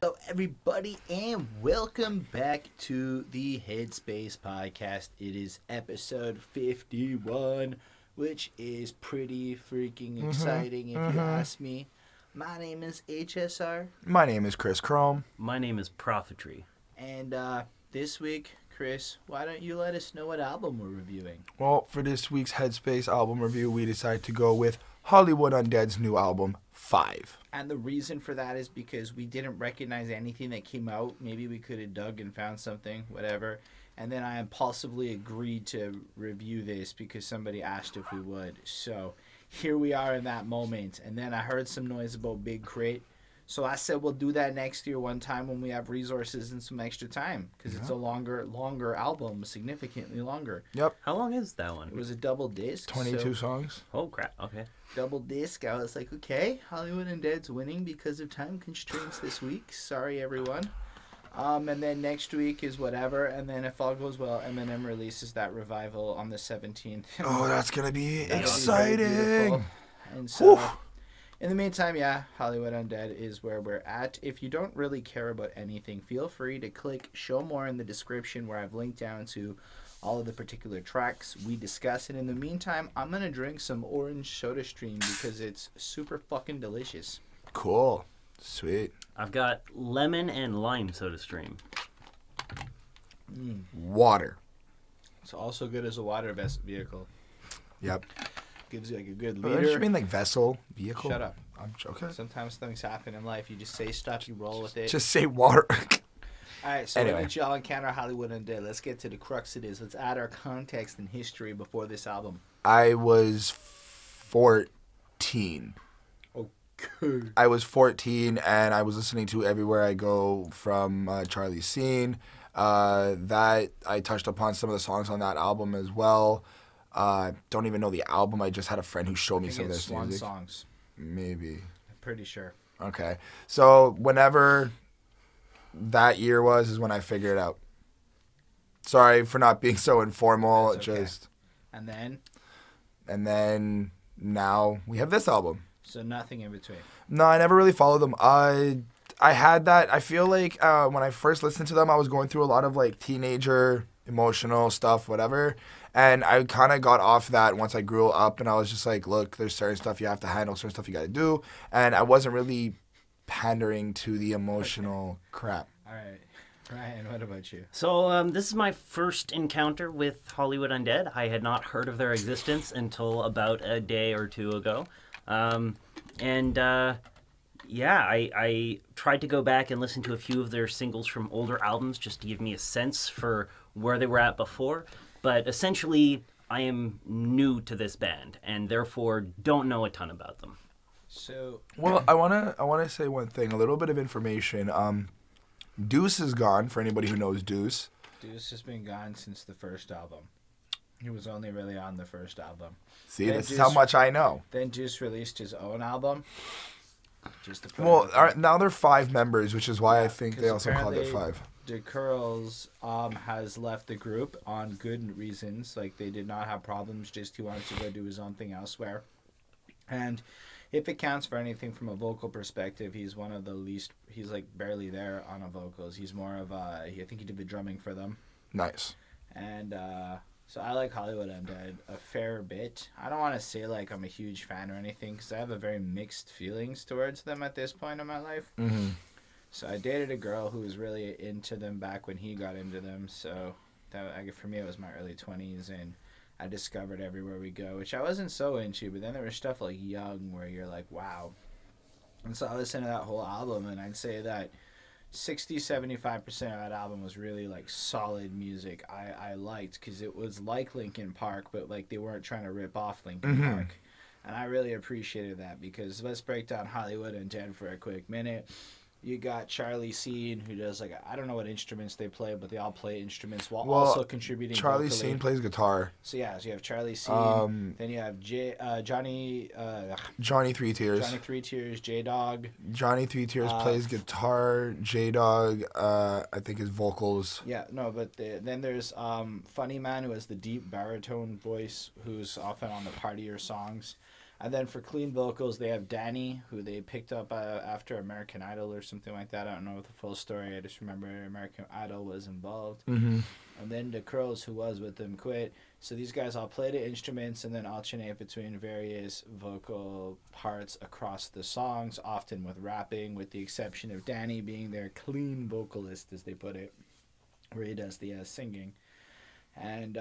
Hello, everybody, and welcome back to the Headspace Podcast. It is episode 51, which is pretty freaking exciting if you ask me. My name is HSR. My name is Chris Chrome. My name is Prophetry. And this week, Chris, why don't you let us know what album we're reviewing? Well, for this week's Headspace album review, we decided to go with Hollywood Undead's new album, 5. And the reason for that is because we didn't recognize anything that came out. Maybe we could have dug and found something, whatever. And then I impulsively agreed to review this because somebody asked if we would. So here we are in that moment. And then I heard some noise about Big Crate. So I said we'll do that next year one time when we have resources and some extra time. Because it's a longer album, significantly longer. Yep. How long is that one? It was a double disc. 22 songs. Oh, crap. Okay. Double disc. I was like, okay, Hollywood Undead's winning because of time constraints this week. Sorry, everyone. And then next week is whatever. And then if all goes well, Eminem releases that revival on the 17th. Oh, that's going to be That'll be exciting. very beautiful. And so, Whew. in the meantime, yeah, Hollywood Undead is where we're at. If you don't really care about anything, feel free to click show more in the description where I've linked down to all of the particular tracks we discuss. And in the meantime, I'm going to drink some orange soda stream because it's super fucking delicious. Cool. Sweet. I've got lemon and lime soda stream. Water. It's also good as a water vehicle. Yep. Gives you like a good Don't you leader. mean like vessel, vehicle? Shut up. I'm joking. Sometimes things happen in life. You just say stuff, you roll with it. Just say water. All right, so Anyway. when did y'all encounter Hollywood Undead? Let's get to the crux it is. Let's add our context and history before this album. I was 14. Okay. I was 14 and I was listening to Everywhere I Go from Charlie Scene. That I touched upon some of the songs on that album as well. Don't even know the album. I just had a friend who showed me some of it's this Swan music. songs. Maybe. I'm pretty sure. Okay. So whenever that year was is when I figured it out. Sorry for not being so informal. That's okay. Just And then now we have this album. so nothing in between. No, I never really followed them. I had that. I feel like when I first listened to them, I was going through a lot of like teenager emotional stuff, whatever. And I kind of got off that once I grew up, and I was just like, look, there's certain stuff you have to handle, certain stuff you got to do. And I wasn't really pandering to the emotional crap. All right. Ryan, what about you? So this is my first encounter with Hollywood Undead. I had not heard of their existence until about a day or two ago. I tried to go back and listen to a few of their singles from older albums just to give me a sense for where they were at before. But essentially, I am new to this band and therefore don't know a ton about them. So Well, I wanna say one thing, a little bit of information. Deuce is gone, for anybody who knows Deuce. Deuce has been gone since the first album. He was only really on the first album. See, Then this is how much I know. Then Deuce released his own album. Just to put Well, it out there. now they're 5 members, which is why I think they 'cause also called it apparently 5. The Curls has left the group on good reasons. Like, they did not have problems, just he wanted to go do his own thing elsewhere. And if it counts for anything from a vocal perspective, he's one of the least, he's like barely there on a vocals. He's more of a, I think he did the drumming for them. Nice. And so I like Hollywood Undead a fair bit. I don't want to say like I'm a huge fan or anything because I have a very mixed feelings towards them at this point in my life. Mm-hmm. So I dated a girl who was really into them back when he got into them. So that, for me, it was my early 20s, and I discovered Everywhere We Go, which I wasn't so into. But then there was stuff like Young where you're like, wow. And so I listened to that whole album, and I'd say that 60-75% of that album was really like solid music I liked because it was like Linkin Park, but like they weren't trying to rip off Linkin Park. And I really appreciated that because let's break down Hollywood Undead for a quick minute. You got Charlie Scene, who does like, I don't know what instruments they play, but they all play instruments while also contributing Charlie vocally. Scene plays guitar. So yeah, so you have Charlie Scene, then you have Johnny Three Tears. Johnny Three Tears, J-Dog. Johnny Three Tears plays guitar. J-Dog, I think his vocals. Yeah, no, but then there's Funny Man, who has the deep baritone voice, who's often on the partier songs. And then for clean vocals, they have Danny, who they picked up after American Idol or something like that. I don't know the full story. I just remember American Idol was involved. Mm-hmm. And then the Crows, who was with them, quit. So these guys all play the instruments and then alternate between various vocal parts across the songs, often with rapping, with the exception of Danny being their clean vocalist, as they put it, where he does the singing. And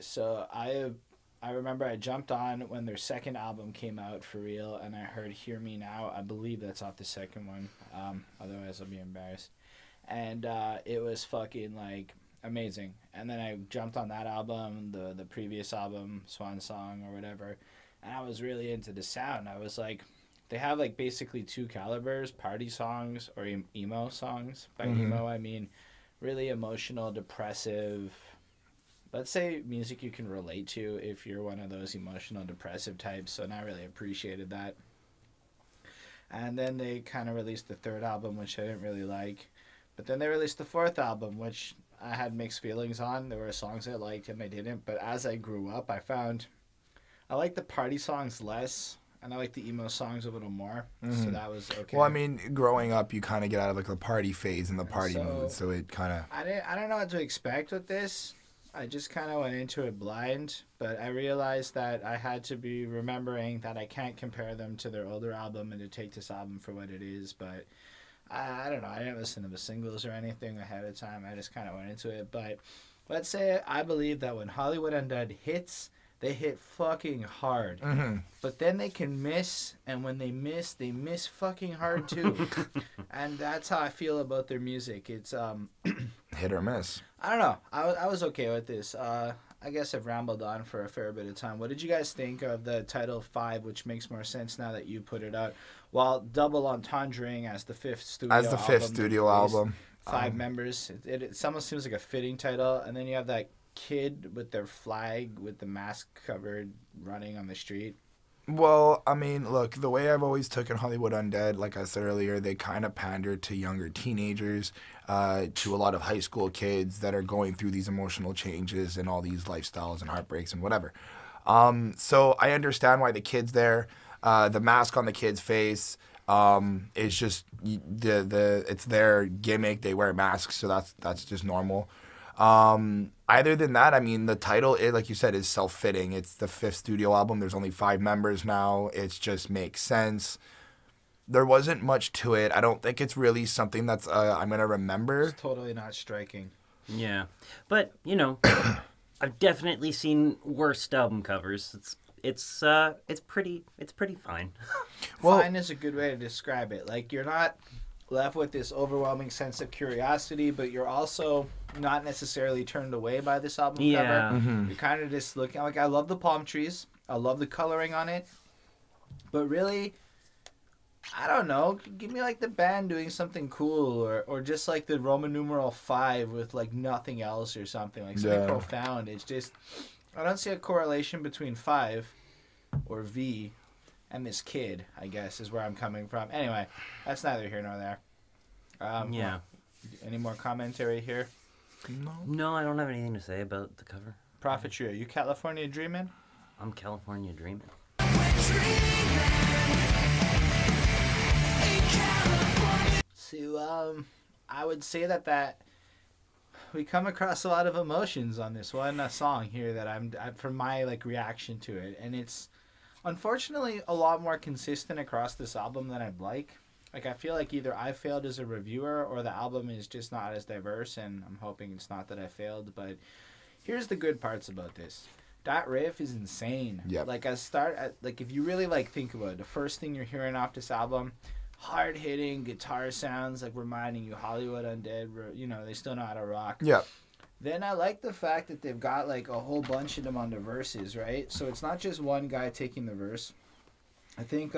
so I remember I jumped on when their second album came out for real, and I heard Hear Me Now. I believe that's off the second one. Otherwise, I'll be embarrassed. And it was fucking, like, amazing. And then I jumped on that album, the previous album, Swan Song or whatever, and I was really into the sound. I was like, they have, like, basically two calibers, party songs or emo songs. By emo, I mean really emotional, depressive, let's say music you can relate to if you're one of those emotional, depressive types. So, and I really appreciated that. And then they kind of released the third album, which I didn't really like. But then they released the fourth album, which I had mixed feelings on. There were songs I liked and I didn't. But as I grew up, I found I like the party songs less, and I like the emo songs a little more. So that was okay. Well, I mean, growing up, you kind of get out of like the party phase and the party mood, so it kind of. I don't know what to expect with this. I just kind of went into it blind, but I realized that I had to be remembering that I can't compare them to their older album and to take this album for what it is. But I don't know. I didn't listen to the singles or anything ahead of time. I just kind of went into it. But let's say I believe that when Hollywood Undead hits, they hit fucking hard. But then they can miss, and when they miss fucking hard too. And that's how I feel about their music. It's hit or miss. I don't know. I was okay with this. I guess I've rambled on for a fair bit of time. What did you guys think of the title 5, which makes more sense now that you put it out? While double entendring as the fifth studio album. 5 members. It almost seems like a fitting title. And then you have that kid with their flag with the mask covered running on the street. Well, I mean, look, the way I've always taken Hollywood Undead, like I said earlier, they kind of pander to younger teenagers, to a lot of high school kids that are going through these emotional changes and all these lifestyles and heartbreaks and whatever. So I understand why the kid's there. The mask on the kid's face is just it's their gimmick. They wear masks, so that's just normal. Other than that, I mean, the title, like you said, is self-fitting. It's the 5th studio album. There's only 5 members now. It just makes sense. There wasn't much to it. I don't think it's really something that's I'm going to remember. It's totally not striking. Yeah. But, you know, I've definitely seen worse album covers. It's pretty fine. Well, fine is a good way to describe it. Like, you're not left with this overwhelming sense of curiosity, but you're also not necessarily turned away by this album cover. You're kind of just looking, like, I love the palm trees. I love the coloring on it. But really, I don't know. Give me, like, the band doing something cool, or just, like, the Roman numeral 5 with, like, nothing else or something. Like, something profound. It's just, I don't see a correlation between 5 or V and this kid, I guess, is where I'm coming from. Anyway, that's neither here nor there. Yeah. Any more commentary here? No, I don't have anything to say about the cover. Prophetry, are you California dreaming? I'm California dreaming. So, I would say that we come across a lot of emotions on this one song here that I'm from my, like, reaction to it, and it's unfortunately a lot more consistent across this album than I'd like. Like, I feel like either I failed as a reviewer or the album is just not as diverse, and I'm hoping it's not that I failed. But here's the good parts about this. That riff is insane. Yep. Like, if you really, like, think about it, the first thing you're hearing off this album, hard-hitting guitar sounds, like, reminding you Hollywood Undead, you know, they still know how to rock. Yeah. Then I like the fact that they've got, like, a whole bunch of them on the verses, right? So it's not just one guy taking the verse. I think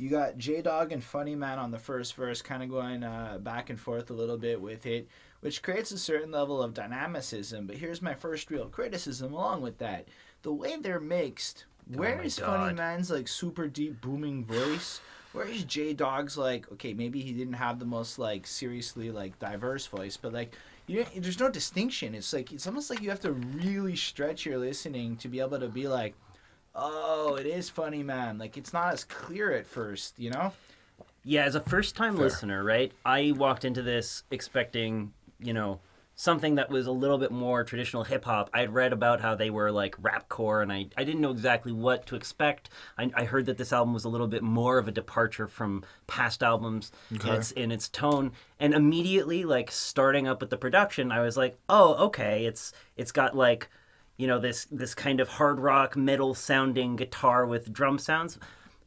you got J-Dog and Funny Man on the first verse, kind of going back and forth a little bit with it, which creates a certain level of dynamicism. But here's my first real criticism along with that. The way they're mixed, where is Funny Man's, like, super deep booming voice? Where is J-Dog's, like, okay, maybe he didn't have the most, like, seriously, like, diverse voice, but, like, there's no distinction. It's like, it's almost like you have to really stretch your listening to be able to be like, oh, it is funny, man. Like, it's not as clear at first, you know? Yeah, as a first-time listener, right, I walked into this expecting, something that was a little bit more traditional hip-hop. I had read about how they were, like, rapcore, and I didn't know exactly what to expect. I heard that this album was a little bit more of a departure from past albums in its tone. And immediately, like, starting up with the production, I was like, oh, okay, it's got, like, this kind of hard rock, metal-sounding guitar with drum sounds.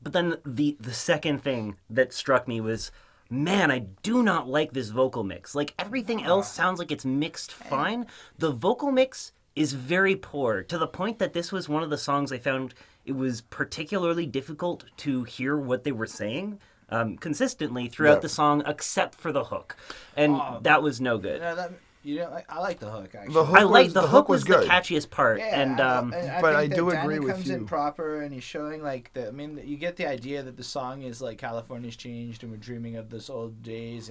But then the second thing that struck me was, man, I do not like this vocal mix. Like, everything else sounds like it's mixed fine. The vocal mix is very poor, to the point that this was one of the songs I found it was particularly difficult to hear what they were saying consistently throughout the song, except for the hook. And that was no good. I like the hook, actually. The hook was the catchiest part. Yeah, and but I do Danny agree with comes you. in proper, and he's showing, like, you get the idea that the song is, like, California's changed, and we're dreaming of those old days,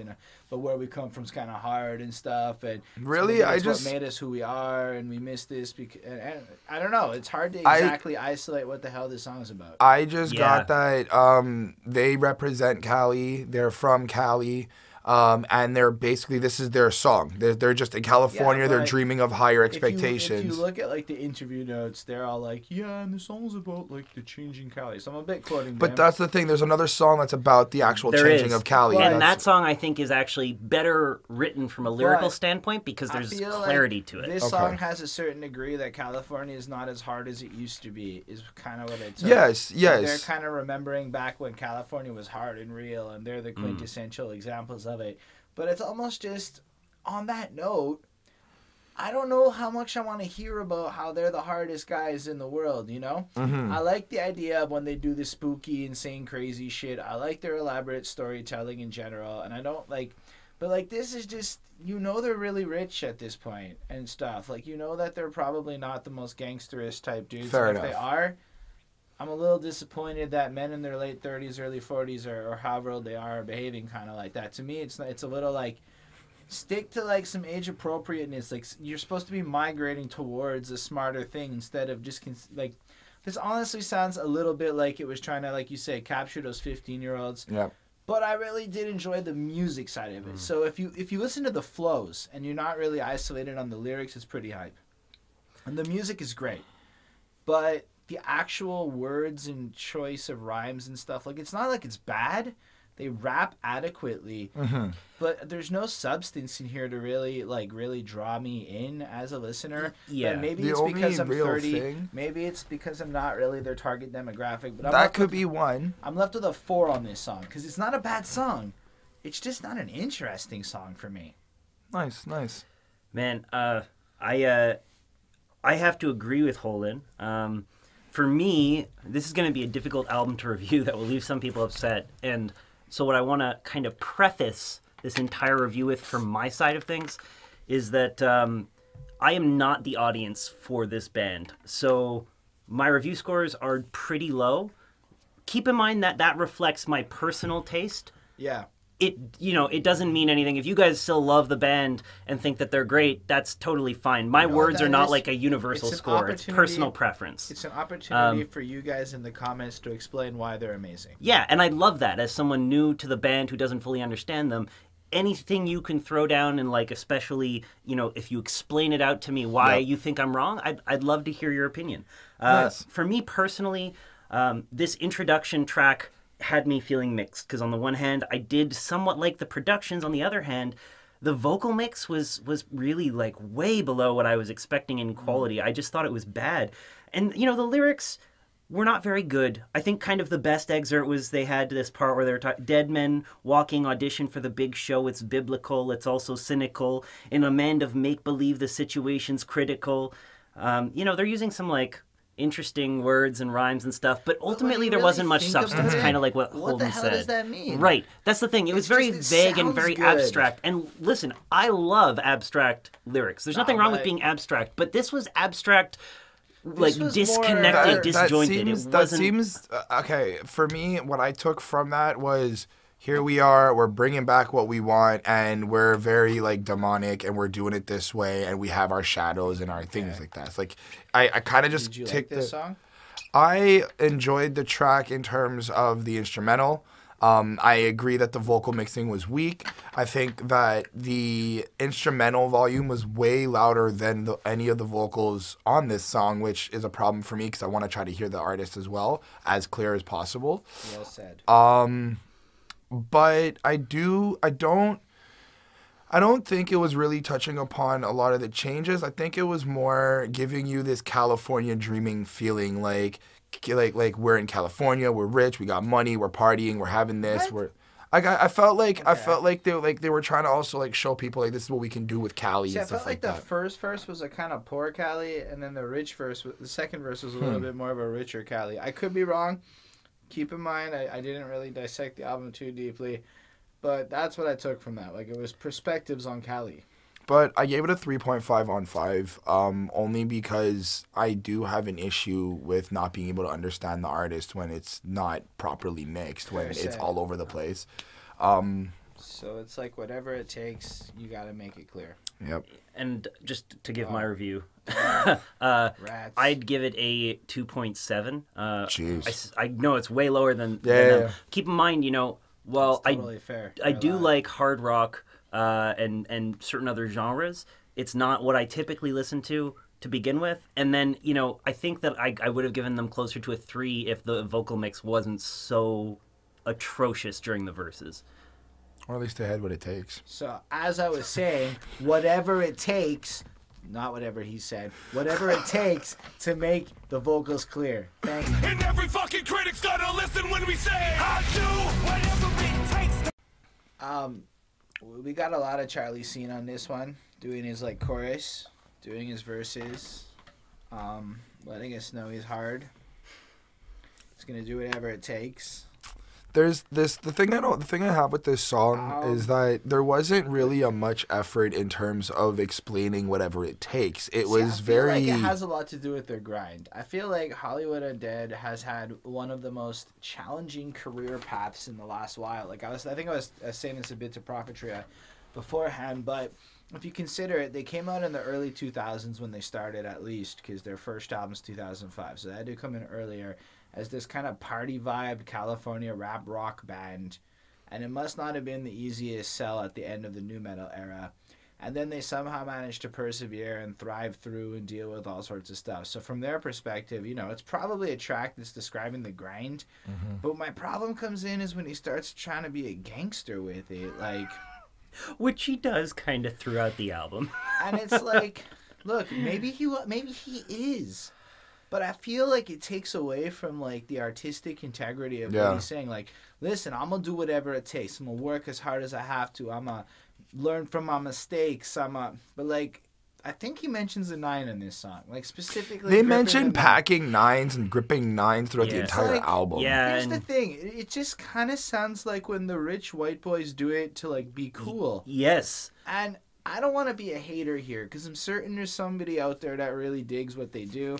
but where we come from is kind of hard and stuff, and really, what made us who we are, and we miss this, and I don't know, it's hard to exactly isolate what the hell this song is about. I just got that they represent Cali, they're from Cali. And they're basically, this is their song. They're just in California. They're dreaming of higher expectations. If you look at, like, the interview notes, they're all like, yeah, and the song's about, like, the changing Cali. So I'm a bit quoting But that's the thing. There's another song that's about the actual changing of Cali. And that song, I think, is actually better written from a lyrical standpoint because there's clarity to it. This song has a certain degree that California is not as hard as it used to be, is kind of what it took. Yes. They're kind of remembering back when California was hard and real, and they're the quintessential examples of it. But it's almost just, on that note, I don't know how much I want to hear about how they're the hardest guys in the world, you know? Mm-hmm. I like the idea of when they do this spooky, insane, crazy shit. I like their elaborate storytelling in general, and I don't like... But, like, this is just... they're really rich at this point and stuff. Like, that they're probably not the most gangsterist type dudes. Fair enough. If they are... I'm a little disappointed that men in their late 30s, early 40s, or however old they are behaving kind of like that. To me, it's a little like, stick to, like, some age appropriateness. Like, you're supposed to be migrating towards a smarter thing instead of just like. This honestly sounds a little bit like it was trying to, like you say, capture those 15-year-olds. Yeah. But I really did enjoy the music side of it. So if you listen to the flows and you're not really isolated on the lyrics, it's pretty hype. And the music is great, but the actual words and choice of rhymes and stuff, like, it's not like it's bad. They rap adequately, but there's no substance in here to really draw me in as a listener. Yeah, and maybe it's because I'm 30. Maybe it's because I'm not really their target demographic. But that could be one. I'm left with a 4 on this song because it's not a bad song. It's just not an interesting song for me. Nice. Man, I have to agree with Holden. For me, this is going to be a difficult album to review that will leave some people upset. And so what I want to kind of preface this entire review with from my side of things is that I am not the audience for this band. So my review scores are pretty low. Keep in mind that reflects my personal taste. Yeah. It doesn't mean anything. If you guys still love the band and think that they're great, that's totally fine. My words are not like a universal score. It's personal preference. It's an opportunity for you guys in the comments to explain why they're amazing. Yeah, and I love that. As someone new to the band who doesn't fully understand them, anything you can throw down and, like, especially, if you explain it out to me why you think I'm wrong, I'd love to hear your opinion. Nice. For me personally, this introduction track had me feeling mixed because on the one hand I did somewhat like the productions, on the other hand the vocal mix was really, like, way below what I was expecting in quality. I just thought it was bad, and the lyrics were not very good. I think kind of the best excerpt was they had this part where they were talking, dead men walking audition for the big show, it's biblical, it's also cynical, in a land of make-believe the situation's critical. They're using some, like, interesting words and rhymes and stuff, but ultimately there wasn't much substance, kind of like what Holden said. What the hell does that mean? Right. That's the thing. It was very vague and very abstract. And listen, I love abstract lyrics. There's nothing wrong with being abstract, but this was abstract, like, disconnected, disjointed. That seems okay. For me, what I took from that was, here we are, we're bringing back what we want, and we're very, like, demonic, and we're doing it this way, and we have our shadows and our things like that. It's like, I kind of just Did you take like this song? I enjoyed the track in terms of the instrumental. I agree that the vocal mixing was weak. I think that the instrumental volume was way louder than any of the vocals on this song, which is a problem for me because I want to try to hear the artist as well, as clear as possible. Well said. But I don't think it was really touching upon a lot of the changes. I think it was more giving you this California dreaming feeling, like we're in California, we're rich, we got money, we're partying, we're having this, What? I felt like they were trying to also like show people like this is what we can do with Cali See, I and stuff felt like the that. first verse was a kind of poor Cali, and then the second verse was a little bit more of a richer Cali. I could be wrong. Keep in mind, I didn't really dissect the album too deeply, but that's what I took from that. Like, it was perspectives on Cali. But I gave it a 3.5 on 5, only because I do have an issue with not being able to understand the artist when it's not properly mixed, when it's all over the place. So it's like whatever it takes, you got to make it clear. Yep. And just to give my review, Rats. I'd give it a 2.7. Jeez. I know it's way lower than Yeah. them. Keep in mind, well, It's totally fair. I do like hard rock and certain other genres. It's not what I typically listen to begin with. And then, I think that I would have given them closer to a 3 if the vocal mix wasn't so atrocious during the verses. Or at least they had what it takes. So, as I was saying, whatever it takes, not whatever he said, whatever it takes to make the vocals clear. Thank you. And every fucking critic's gonna listen when we say, I do whatever it takes to... We got a lot of Charlie Sheen on this one, doing his chorus, doing his verses, letting us know he's hard. He's gonna do whatever it takes. There's the thing I have with this song is that there wasn't really a much effort in terms of explaining whatever it takes. It was very. I feel like it has a lot to do with their grind. I feel like Hollywood Undead has had one of the most challenging career paths in the last while. I think I was saying this a bit to Prophetry beforehand, but if you consider it, they came out in the early 2000s when they started, at least, because their first album's 2005, so they had to come in earlier as this kind of party vibe California rap rock band, and it must not have been the easiest sell at the end of the nu metal era. And then they somehow managed to persevere and thrive through and deal with all sorts of stuff. So from their perspective, it's probably a track that's describing the grind. Mm-hmm. But my problem comes in is when he starts trying to be a gangster with it, which he does kind of throughout the album. And it's like, look, maybe he is. But I feel like it takes away from the artistic integrity of what he's saying. Listen, I'm gonna do whatever it takes. I'm gonna work as hard as I have to. I'm gonna learn from my mistakes. But I think he mentions a 9 in this song. Specifically. They mentioned packing 9s and gripping 9s throughout the entire album. Yeah. Here's the thing. It just kind of sounds like when the rich white boys do it to be cool. Yes. And I don't want to be a hater here because I'm certain there's somebody out there that really digs what they do.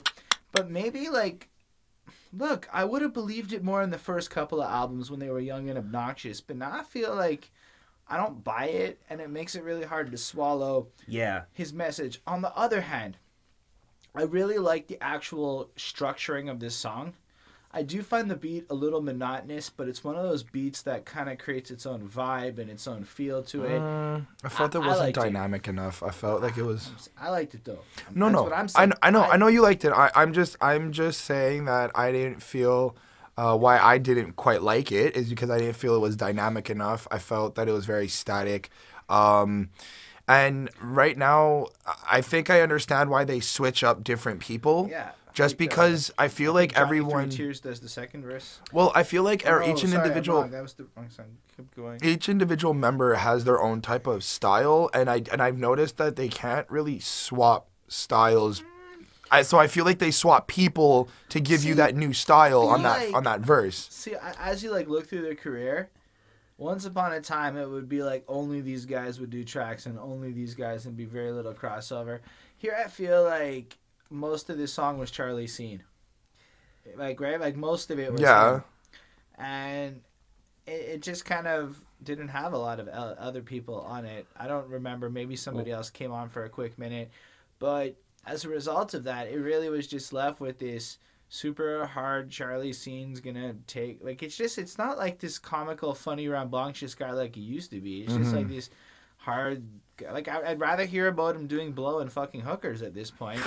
But maybe, look, I would have believed it more in the first couple of albums when they were young and obnoxious. But now I feel like I don't buy it, and it makes it really hard to swallow his message. On the other hand, I really like the actual structuring of this song. I do find the beat a little monotonous, but it's one of those beats that kind of creates its own vibe and its own feel to it. I felt it wasn't dynamic enough. I felt like it was. I liked it though. No. What I'm saying. I know you liked it. I'm just saying that I didn't feel. Why I didn't quite like it is because I didn't feel it was dynamic enough. I felt that it was very static. And right now, I think I understand why they switch up different people. Yeah. Just because I feel like Johnny everyone. Three Tears does the second verse. Well, I feel like each individual. That was the wrong song. Keep going. Each individual member has their own type of style, and I've noticed that they can't really swap styles. So I feel like they swap people to give you that new style on that verse. See, as you look through their career, once upon a time it would be only these guys would do tracks and only these guys and be very little crossover. Here I feel like most of this song was Charlie Sheen. Right? Most of it was him. And it just kind of didn't have a lot of other people on it. I don't remember. Maybe somebody else came on for a quick minute. But as a result of that, it really was just left with this super hard Charlie Sheen's gonna take, like, it's not like this comical, funny, rambunctious guy like he used to be. It's just like this hard, like, I'd rather hear about him doing blow and fucking hookers at this point,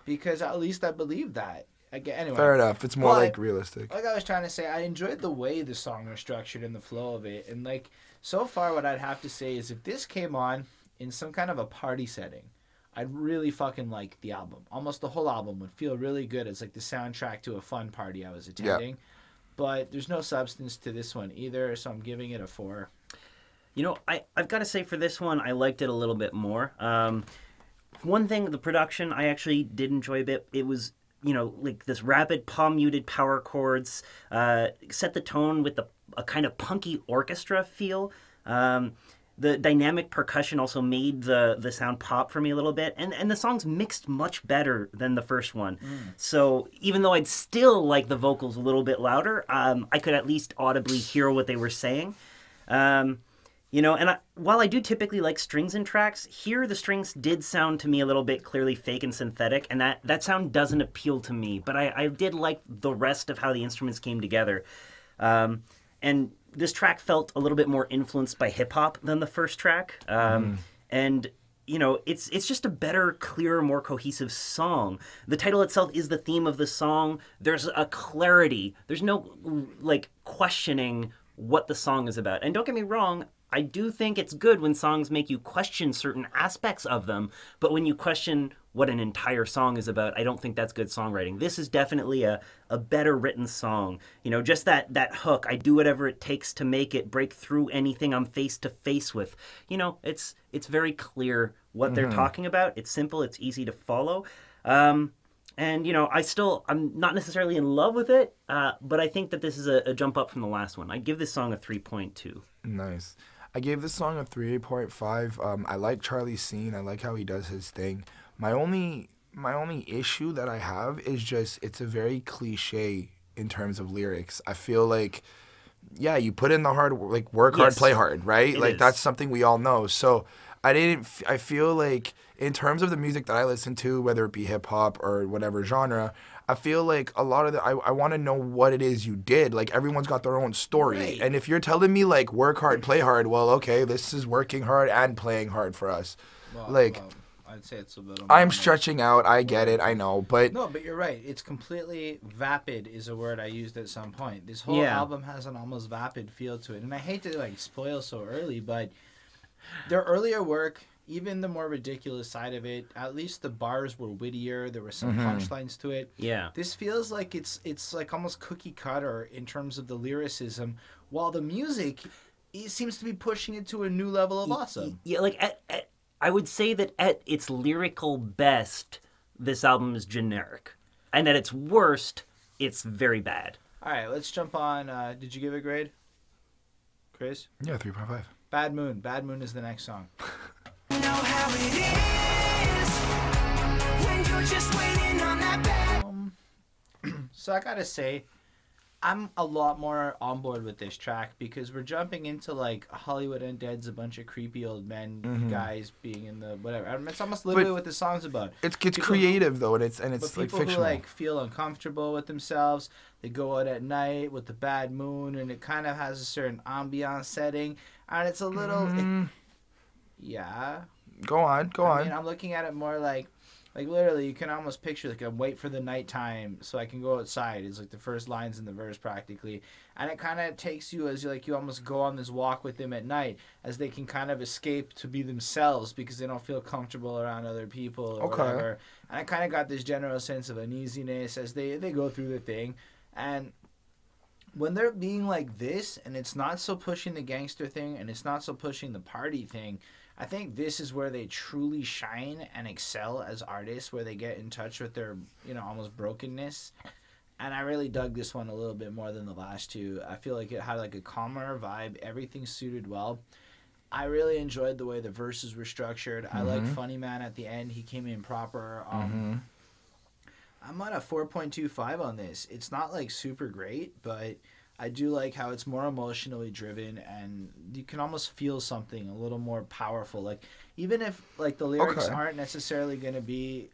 because at least I believe that. Anyway, fair enough. It's more like realistic. Like I was trying to say, I enjoyed the way the song was structured and the flow of it. And like, so far what I'd have to say is if this came on in some kind of a party setting, I'd really fucking like the album. Almost the whole album would feel really good. It's like the soundtrack to a fun party I was attending. Yeah. But there's no substance to this one either, so I'm giving it a 4. You know, I've got to say for this one, I liked it a little bit more. One thing, the production, I actually did enjoy a bit. It was, you know, like this rapid palm-muted power chords, set the tone with a kind of punky orchestra feel. The dynamic percussion also made the sound pop for me a little bit. And the songs mixed much better than the first one. So even though I'd still like the vocals a little bit louder, I could at least audibly hear what they were saying. You know, and while I do typically like strings in tracks, here the strings did sound to me a little bit clearly fake and synthetic, and that sound doesn't appeal to me. But I did like the rest of how the instruments came together. And this track felt a little bit more influenced by hip-hop than the first track. And, you know, it's just a better, clearer, more cohesive song. The title itself is the theme of the song. There's a clarity. There's no, like, questioning what the song is about. And don't get me wrong, I do think it's good when songs make you question certain aspects of them, but when you question what an entire song is about, I don't think that's good songwriting. This is definitely a better written song. You know, just that hook, I do whatever it takes to make it, break through anything I'm face to face with. You know, it's very clear what they're talking about. It's simple, it's easy to follow. And, you know, I'm not necessarily in love with it, but I think that this is a jump up from the last one. I give this song a 3.2. Nice. I gave this song a 3.5. I like Charlie Sheen. I like how he does his thing. My only issue that I have is just it's a very cliche in terms of lyrics. I feel like, yeah, you put in the hard, like work hard, play hard, right? Like that's something we all know. So I feel like in terms of the music that I listen to, whether it be hip hop or whatever genre, I feel like a lot of I want to know what it is you did. Like everyone's got their own story. Right. And if you're telling me like work hard, play hard, well, okay, this is working hard and playing hard for us. Well, I'd say it's a little. I'm stretching out. I get it. I know, but no, but you're right. It's completely vapid is a word I used at some point. This whole album has an almost vapid feel to it, and I hate to like spoil so early, but their earlier work, even the more ridiculous side of it, at least the bars were wittier. There were some punchlines to it. Yeah. This feels like it's like almost cookie cutter in terms of the lyricism, while the music, it seems to be pushing it to a new level of awesome. Yeah, like I would say that at its lyrical best, this album is generic, and at its worst, it's very bad. All right, let's jump on. Did you give it a grade, Chris? Yeah, 3.5. Bad Moon. Bad Moon is the next song. Know how it is when you're just waiting on that bad. So I gotta say, I'm a lot more on board with this track because we're jumping into like Hollywood Undead's a bunch of creepy old men guys being in the whatever. I mean, it's almost literally what the song's about. It's creative though, and it's like people fictional. Who like feel uncomfortable with themselves. They go out at night with the bad moon, and it kind of has a certain ambiance setting, and it's a little. Yeah. Go on. I mean, I'm looking at it more like literally, you can almost picture like a wait for the nighttime so I can go outside. It's like the first lines in the verse practically, and it kind of takes you as you almost go on this walk with them at night as they can kind of escape to be themselves because they don't feel comfortable around other people or whatever. And I kind of got this general sense of uneasiness as they go through the thing, and when they're being like this, and it's not so pushing the gangster thing, and it's not so pushing the party thing. I think this is where they truly shine and excel as artists, where they get in touch with their, almost brokenness. And I really dug this one a little bit more than the last two. I feel like it had like a calmer vibe. Everything suited well. I really enjoyed the way the verses were structured. I like Funny Man at the end. He came in proper. I'm at a 4.25 on this. It's not like super great, but I do like how it's more emotionally driven and you can almost feel something a little more powerful. Like even if like the lyrics aren't necessarily going to be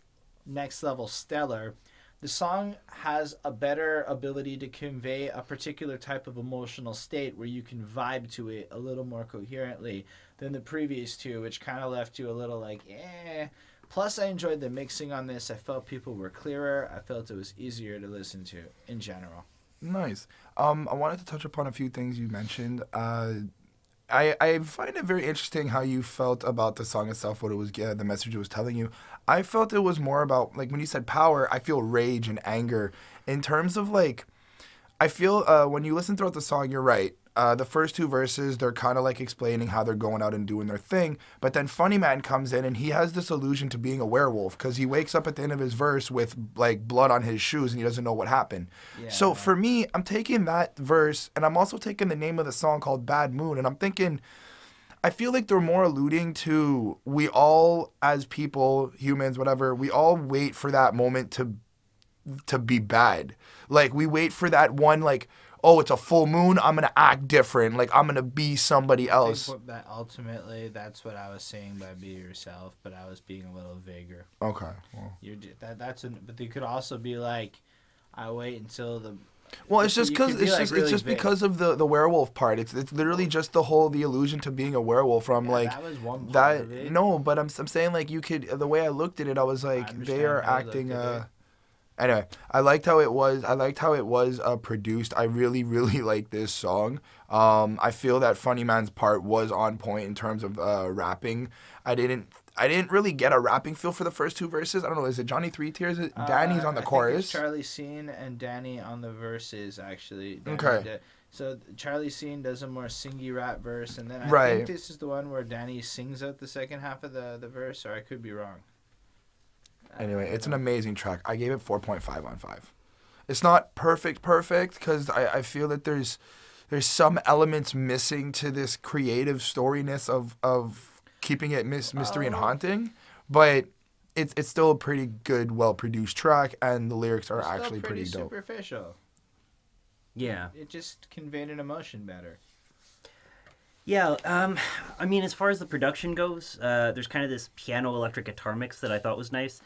next level stellar, the song has a better ability to convey a particular type of emotional state where you can vibe to it a little more coherently than the previous two, which kind of left you a little like, eh. Plus, I enjoyed the mixing on this. I felt people were clearer. I felt it was easier to listen to in general. Nice. I wanted to touch upon a few things you mentioned. I find it very interesting how you felt about the song itself, what it was, the message it was telling you. I felt it was more about, like, when you said power, I feel rage and anger. In terms of, like, I feel when you listen throughout the song, you're right. The first two verses, they're kind of like explaining how they're going out and doing their thing. But then Funny Man comes in and he has this allusion to being a werewolf because he wakes up at the end of his verse with like blood on his shoes and he doesn't know what happened. Yeah. So for me, I'm taking that verse and I'm also taking the name of the song called Bad Moon and I'm thinking, I feel like they're more alluding to we all as people, humans, whatever, we all wait for that moment to be bad. Like we wait for that one like, oh, it's a full moon, I'm going to act different. Like, I'm going to be somebody else. I think that ultimately, that's what I was saying by be yourself, but I was being a little vaguer. Okay. Well. But they could also be like, I wait until the... Well, it's just because because of the werewolf part. It's literally just the illusion to being a werewolf from like that was one part of it. No, but I'm saying like you could the way I looked at it, I was like they are acting Anyway, I liked how it was produced. I really, really like this song. I feel that Funny Man's part was on point in terms of rapping. I didn't really get a rapping feel for the first two verses. I don't know. Is it Johnny Three Tears? Danny's on the chorus. Think it's Charlie Scene and Danny on the verses, actually. Okay. So Charlie Scene does a more singy rap verse, and then I think this is the one where Danny sings out the second half of the verse, or I could be wrong. Anyway, it's an amazing track. I gave it 4.5 on 5. It's not perfect because I feel that there's some elements missing to this creative storiness of keeping it mystery and haunting, but it's still a pretty good, well-produced track, and the lyrics are actually pretty dope. Superficial. Yeah. It just conveyed an emotion better. Yeah, I mean, as far as the production goes, there's kind of this piano-electric guitar mix that I thought was nice.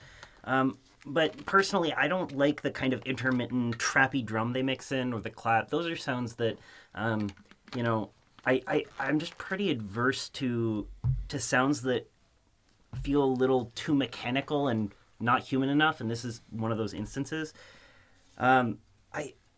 But personally, I don't like the kind of intermittent trappy drum they mix in or the clap. Those are sounds that, I'm just pretty adverse to sounds that feel a little too mechanical and not human enough, and this is one of those instances.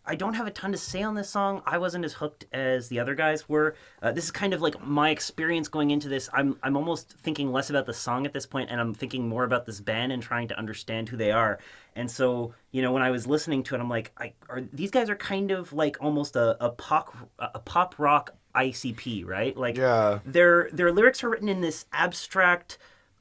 I don't have a ton to say on this song. I wasn't as hooked as the other guys were. This is kind of like my experience going into this. I'm almost thinking less about the song at this point, and I'm thinking more about this band and trying to understand who they are. And so, when I was listening to it, I'm like, these guys are kind of like almost a pop rock ICP, right? Like, yeah. Their lyrics are written in this abstract,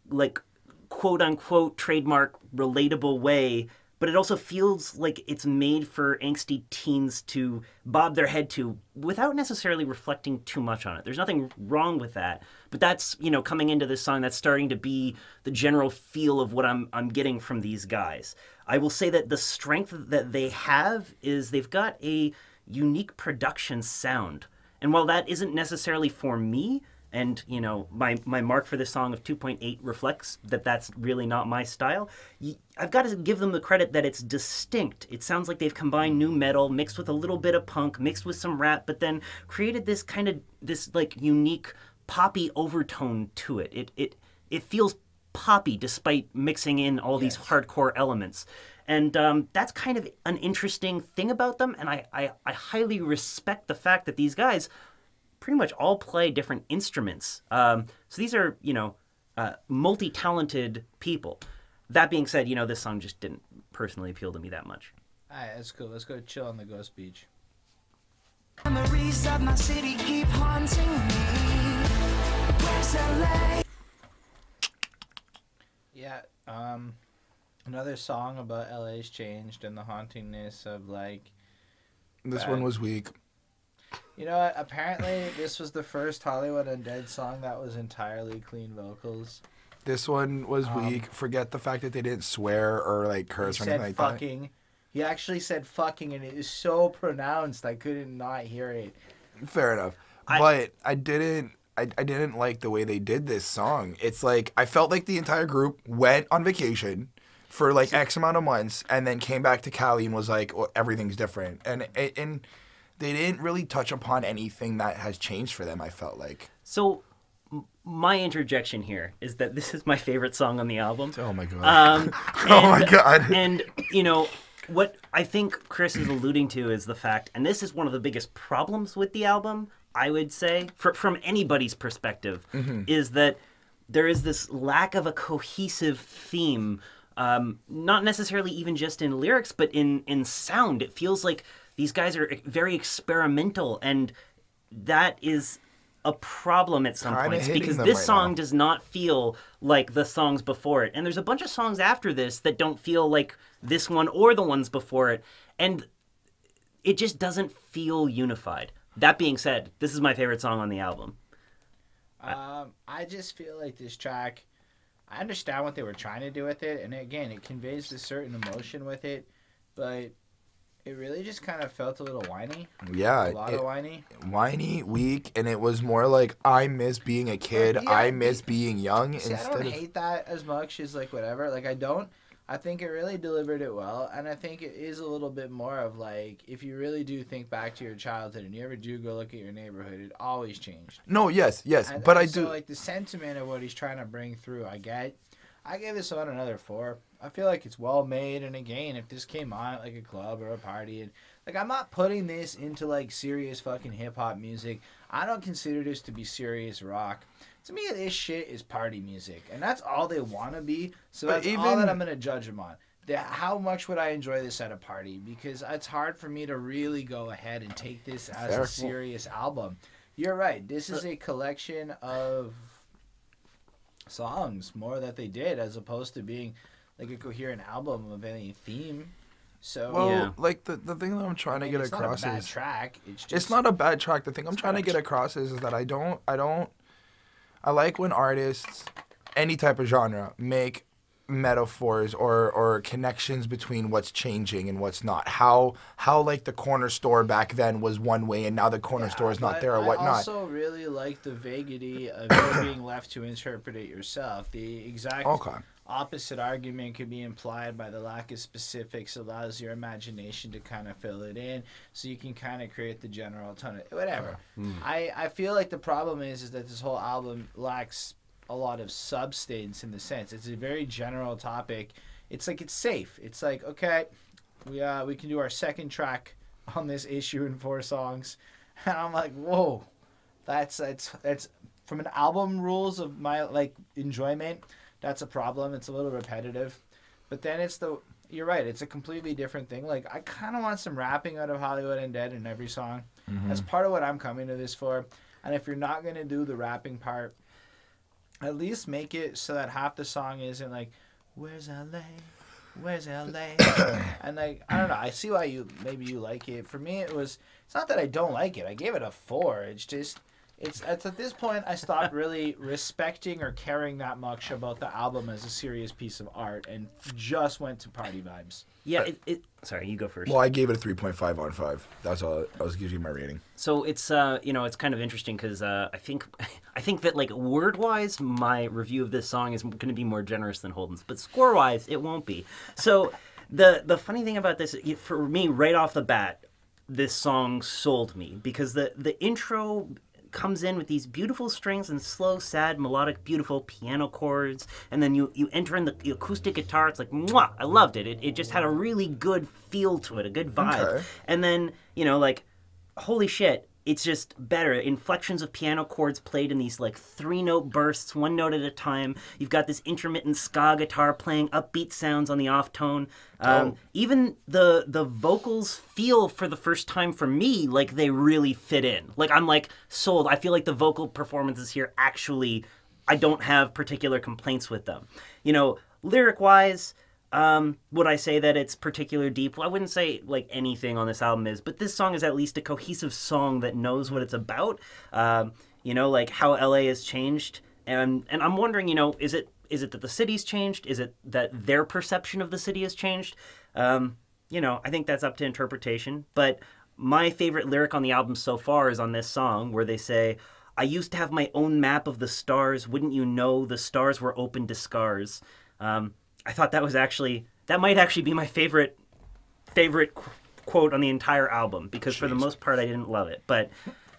like, quote unquote trademark relatable way. But it also feels like it's made for angsty teens to bob their head to without necessarily reflecting too much on it. There's nothing wrong with that. But that's, coming into this song, that's starting to be the general feel of what I'm getting from these guys. I will say that the strength that they have is they've got a unique production sound. And while that isn't necessarily for me, and, my mark for this song of 2.8 reflects that that's really not my style, I've got to give them the credit that it's distinct. It sounds like they've combined new metal mixed with a little bit of punk, mixed with some rap, but then created this kind of, unique poppy overtone to it. It feels poppy despite mixing in all these hardcore elements. And that's kind of an interesting thing about them, and I highly respect the fact that these guys pretty much all play different instruments. So these are, multi-talented people. That being said, this song just didn't personally appeal to me that much. All right, that's cool. Let's go chill on the Ghost Beach. Memories of my city keep haunting me. Where's LA? Yeah, another song about LA's changed and the hauntingness of, like... This one was weak. You know what? Apparently, this was the first Hollywood Undead song that was entirely clean vocals. This one was weak. Forget the fact that they didn't swear or curse or anything like fucking. that. He actually said fucking, and it is so pronounced I couldn't not hear it. Fair enough. But I didn't like the way they did this song. It's like I felt like the entire group went on vacation, for like X amount of months, and then came back to Cali and was like, well, everything's different. And they didn't really touch upon anything that has changed for them, I felt like. So my interjection here is that this is my favorite song on the album. Oh my God. Oh my God. And, you know, what I think Chris is alluding to is the fact, and this is one of the biggest problems with the album, I would say, from anybody's perspective, is that there is this lack of a cohesive theme, not necessarily even just in lyrics, but in sound. It feels like these guys are very experimental, and that is a problem at some points, because this song does not feel like the songs before it. And there's a bunch of songs after this that don't feel like this one or the ones before it. And it just doesn't feel unified. That being said, this is my favorite song on the album. I just feel like this track, I understand what they were trying to do with it. And again, it conveys this certain emotion with it. But it really just kind of felt a little whiny. Yeah. A lot of whiny. Whiny, weak, and it was more like, I miss being a kid. Yeah, I miss being young. See, I don't hate that as much as, like, whatever. Like, I don't. I think it really delivered it well. And I think it is a little bit more of, like, if you really do think back to your childhood and you ever do go look at your neighborhood, it always changed. No, yes. And, but I so, do. like, the sentiment of what he's trying to bring through, I gave this one another 4. I feel like it's well made, and again, if this came on at like a club or a party, and like I'm not putting this into like serious fucking hip hop music. I don't consider this to be serious rock. To me, this shit is party music, and that's all they want to be. So that's all that I'm gonna judge them on. How much would I enjoy this at a party? Because it's hard for me to really go ahead and take this as a serious album. You're right. This is a collection of songs more that they did, as opposed to being like a coherent album of any theme. So well, like the thing that I'm trying to get across is, it's not a bad track. It's not a bad track. The thing I'm trying to get across is that I like when artists, any type of genre, make metaphors or connections between what's changing and what's not. How like the corner store back then was one way and now the corner store is not there or whatnot. I also really like the vaguity of you being left to interpret it yourself. The exact opposite argument could be implied by the lack of specifics, allows your imagination to kind of fill it in, so you can kind of create the general tone of whatever. I feel like the problem is that this whole album lacks a lot of substance in the sense. It's a very general topic. It's like it's safe. It's like, okay, we can do our second track on this issue in 4 songs. And I'm like, whoa. That's from an album rules of my like enjoyment, that's a problem. It's a little repetitive. But then you're right, it's a completely different thing. Like, I kind of want some rapping out of Hollywood Undead in every song. That's part of what I'm coming to this for. And if you're not going to do the rapping part, at least make it so that half the song isn't like, where's LA? Where's LA? And like, I don't know, I see why maybe you like it. For me, it's not that I don't like it. I gave it a 4. It's just, it's at this point I stopped really respecting or caring that much about the album as a serious piece of art and just went to party vibes. Yeah, sorry, you go first. Well, I gave it a 3.5 on 5. That's all. I was giving you my rating. So it's it's kind of interesting because I think that like word wise, my review of this song is going to be more generous than Holden's, but score wise, it won't be. So the funny thing about this, for me, right off the bat, this song sold me because the intro comes in with these beautiful strings and slow, sad, melodic, beautiful piano chords, and then you enter in the acoustic guitar. It's like, mwah! I loved it. It just had a really good feel to it, a good vibe. Okay. And then, like, holy shit, it's just better. Inflections of piano chords played in these, like, 3-note bursts, 1 note at a time. You've got this intermittent ska guitar playing upbeat sounds on the off tone. Even the vocals feel, for the first time for me, like they really fit in. Like, I'm, like, sold. I feel like the vocal performances here actually, I don't have particular complaints with them. Lyric-wise, would I say that it's particularly deep? Well, I wouldn't say like anything on this album is, but this song is at least a cohesive song that knows what it's about. Like how LA has changed, and I'm wondering, is it that the city's changed? Is it that their perception of the city has changed? I think that's up to interpretation. But my favorite lyric on the album so far is on this song where they say, "I used to have my own map of the stars. Wouldn't you know the stars were open to scars." I thought that might actually be my favorite quote on the entire album, because for the most part I didn't love it, but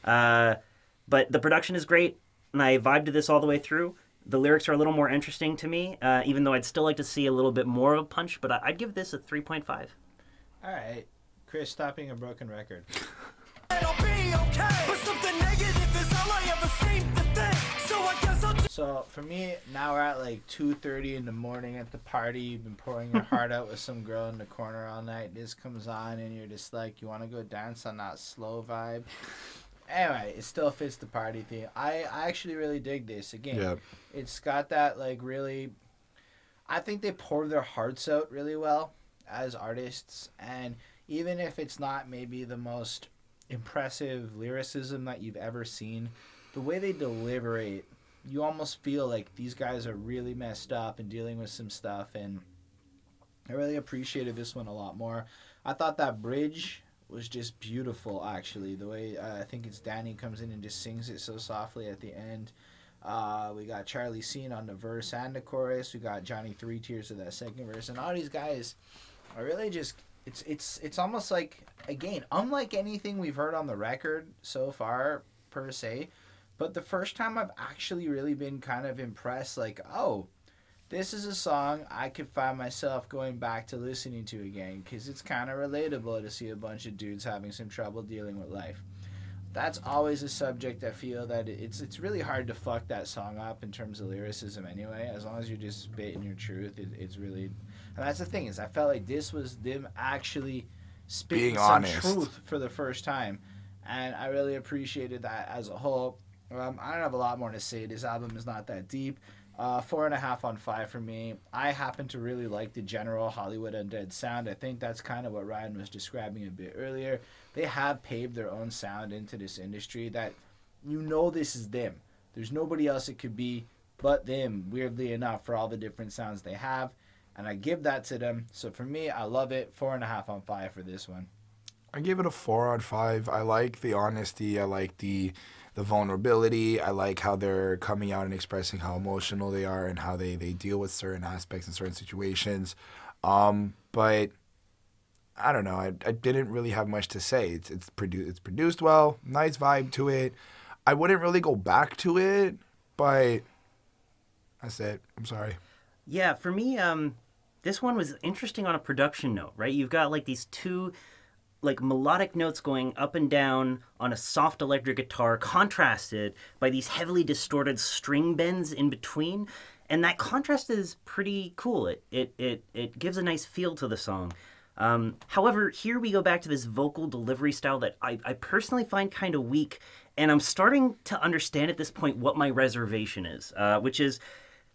the production is great, and I vibed to this all the way through. The lyrics are a little more interesting to me, even though I'd still like to see a little bit more of a punch, but I'd give this a 3.5. All right, Chris, stop being a broken record. It'll be okay, but something negative is all I ever seem to think. So I guess I'll So for me, now we're at like 2:30 in the morning at the party. You've been pouring your heart out with some girl in the corner all night. This comes on and you're just like, you want to go dance on that slow vibe. Anyway, it still fits the party theme. I actually really dig this. Again, Yeah. It's got that like really, I think they pour their hearts out really well as artists. And even if it's not maybe the most impressive lyricism that you've ever seen, the way they deliberate, you almost feel like these guys are really messed up and dealing with some stuff. And I really appreciated this one a lot more. I thought that bridge was just beautiful, actually. The way I think it's Danny comes in and just sings it so softly at the end. We got Charlie Sheen on the verse and the chorus. We got Johnny Three Tears with that second verse, and all these guys are really just. It's almost like, again, unlike anything we've heard on the record so far per se, but the first time I've actually really been kind of impressed. Like, oh, this is a song I could find myself going back to listening to again, because it's kind of relatable to see a bunch of dudes having some trouble dealing with life. That's always a subject I feel that it's really hard to fuck that song up in terms of lyricism anyway. As long as you're just spitting your truth, it's really... And that's the thing, is I felt like this was them actually spitting Being some honest. truth for the first time. And I really appreciated that as a whole. I don't have a lot more to say. This album is not that deep. 4.5 on 5 for me. I happen to really like the general Hollywood Undead sound. I think that's kind of what Ryan was describing a bit earlier. They have paved their own sound into this industry that you know this is them. There's nobody else it could be but them, weirdly enough, for all the different sounds they have. And I give that to them. So for me, I love it. 4.5 on 5 for this one. I gave it a 4 on 5. I like the honesty. I like the vulnerability. I like how they're coming out and expressing how emotional they are and how they deal with certain aspects in certain situations. But I don't know. I didn't really have much to say. It's produced well. Nice vibe to it. I wouldn't really go back to it, but that's it. I'm sorry. Yeah, for me, this one was interesting on a production note, right? You've got like these two like melodic notes going up and down on a soft electric guitar, contrasted by these heavily distorted string bends in between, and that contrast is pretty cool. It gives a nice feel to the song. However, here we go back to this vocal delivery style that I personally find kind of weak, and I'm starting to understand at this point what my reservation is, which is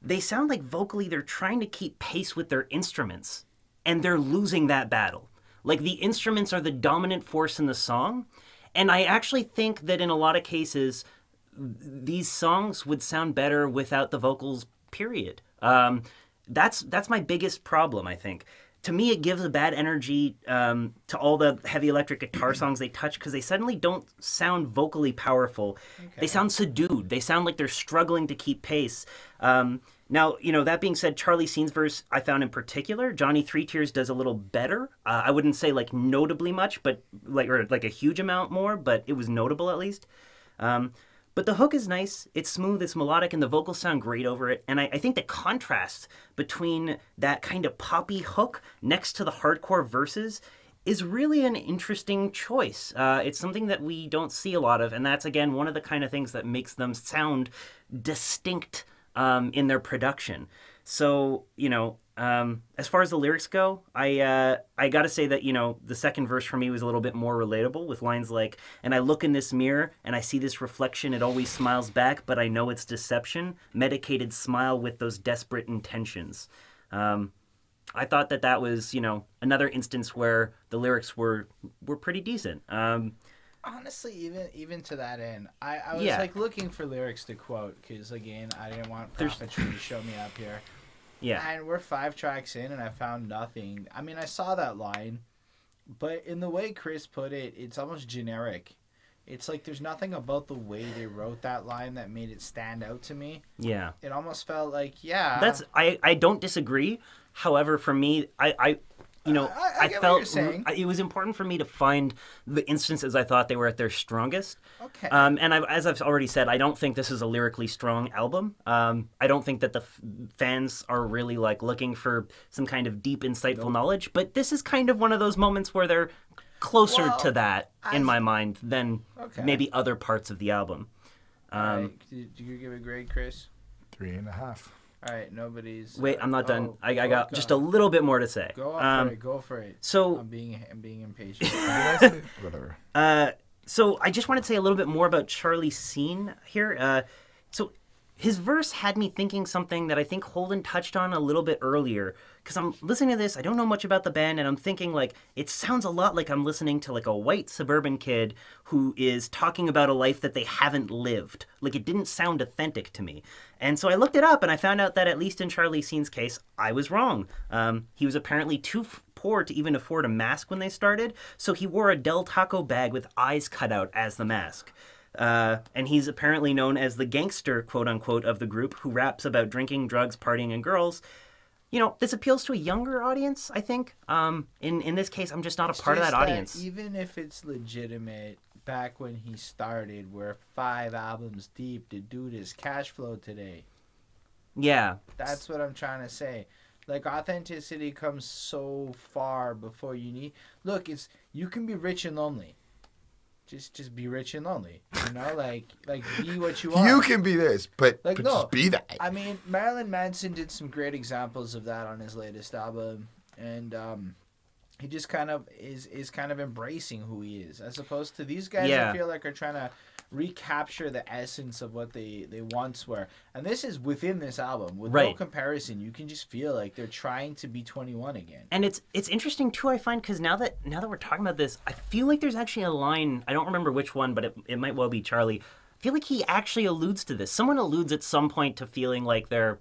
they sound like vocally they're trying to keep pace with their instruments, and they're losing that battle. Like, the instruments are the dominant force in the song, and I actually think that in a lot of cases, these songs would sound better without the vocals, period. That's my biggest problem, I think. To me, it gives a bad energy to all the heavy electric guitar songs they touch, because they suddenly don't sound vocally powerful. Okay. They sound subdued. They sound like they're struggling to keep pace. Now, you know, that being said, Charlie Sheen's verse I found in particular, Johnny Three Tears does a little better. I wouldn't say like notably much, but like a huge amount more, but it was notable at least. But the hook is nice, it's smooth, it's melodic, and the vocals sound great over it. And I think the contrast between that kind of poppy hook next to the hardcore verses is really an interesting choice. It's something that we don't see a lot of, and that's, again, one of the kind of things that makes them sound distinct in their production. So, you know, as far as the lyrics go, I gotta say that, you know, the second verse for me was a little bit more relatable, with lines like, "And I look in this mirror and I see this reflection, it always smiles back, but I know it's deception, medicated smile with those desperate intentions." I thought that was, you know, another instance where the lyrics were pretty decent. Honestly, even to that end, I was like looking for lyrics to quote, because again, I didn't want Prophetry to show me up here. Yeah. And we're 5 tracks in, and I found nothing. I mean, I saw that line, but in the way Chris put it, it's almost generic. it's like there's nothing about the way they wrote that line that made it stand out to me. Yeah. It almost felt like, yeah. That's I don't disagree. However, for me, I get what felt you're saying. it was important for me to find the instances I thought they were at their strongest. Okay. And as I've already said, I don't think this is a lyrically strong album. I don't think that the fans are really like looking for some kind of deep, insightful knowledge. But this is kind of one of those moments where they're closer to that in my mind than maybe other parts of the album. All right. Did you give a grade, Chris? 3.5. All right, nobody's. Wait, I'm not done. I got go. just a little bit more to say. Go for it. Go for it. So I'm being impatient. Whatever. So I just wanted to say a little bit more about Charlie's scene here. So his verse had me thinking something that I think Holden touched on a little bit earlier. Because I'm listening to this, I don't know much about the band, and I'm thinking, like, it sounds a lot like I'm listening to, like, a white suburban kid who is talking about a life that they haven't lived. Like, it didn't sound authentic to me. And so I looked it up, and I found out that, at least in Charlie Sheen's case, I was wrong. He was apparently too poor to even afford a mask when they started, so he wore a Del Taco bag with eyes cut out as the mask. And he's apparently known as the gangster, quote-unquote, of the group, who raps about drinking, drugs, partying, and girls. You know, this appeals to a younger audience, I think. In this case, I'm just not a part of that audience. Even if it's legitimate, back when he started, we're 5 albums deep to do this cash flow today. Yeah. That's what I'm trying to say. Like, authenticity comes so far before you need... Look, you can be rich and lonely. Just be rich and lonely, you know, like be what you are. You can be this, but like, no, just be that. I mean, Marilyn Manson did some great examples of that on his latest album, and he just kind of is kind of embracing who he is, as opposed to these guys. I feel like are trying to recapture the essence of what they once were, and this is within this album with no comparison. You can just feel like they're trying to be 21 again. And it's interesting too, I find, because now that we're talking about this, I feel like there's actually a line, I don't remember which one, but it might well be Charlie. I feel like he actually alludes to this. Someone alludes at some point to feeling like they're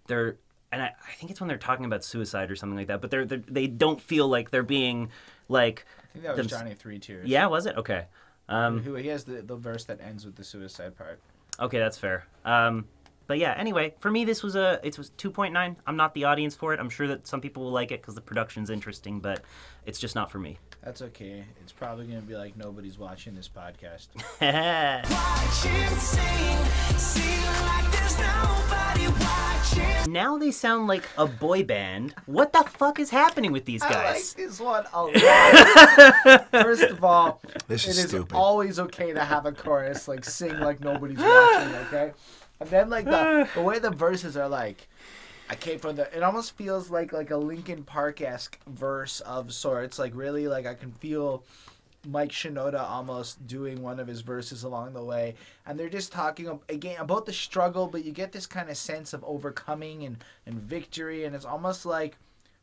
and I think it's when they're talking about suicide or something like that, but they don't feel like they're being like... I think that was Johnny Three Tears. Yeah, was it? Okay. He has the verse that ends with the suicide part. Okay, that's fair. But yeah, anyway, for me, it was 2.9. I'm not the audience for it. I'm sure that some people will like it because the production's interesting, but it's just not for me. That's okay. It's probably going to be like nobody's watching this podcast. Now they sound like a boy band. What the fuck is happening with these guys? I like this one a lot. First of all, this is stupid. Always okay to have a chorus, like sing like nobody's watching, okay? And then like the way the verses are like, I came from it almost feels like a Linkin Park-esque verse of sorts. Like really, like I can feel Mike Shinoda almost doing one of his verses along the way, and they're just talking again about the struggle, but you get this kind of sense of overcoming and victory, and it's almost like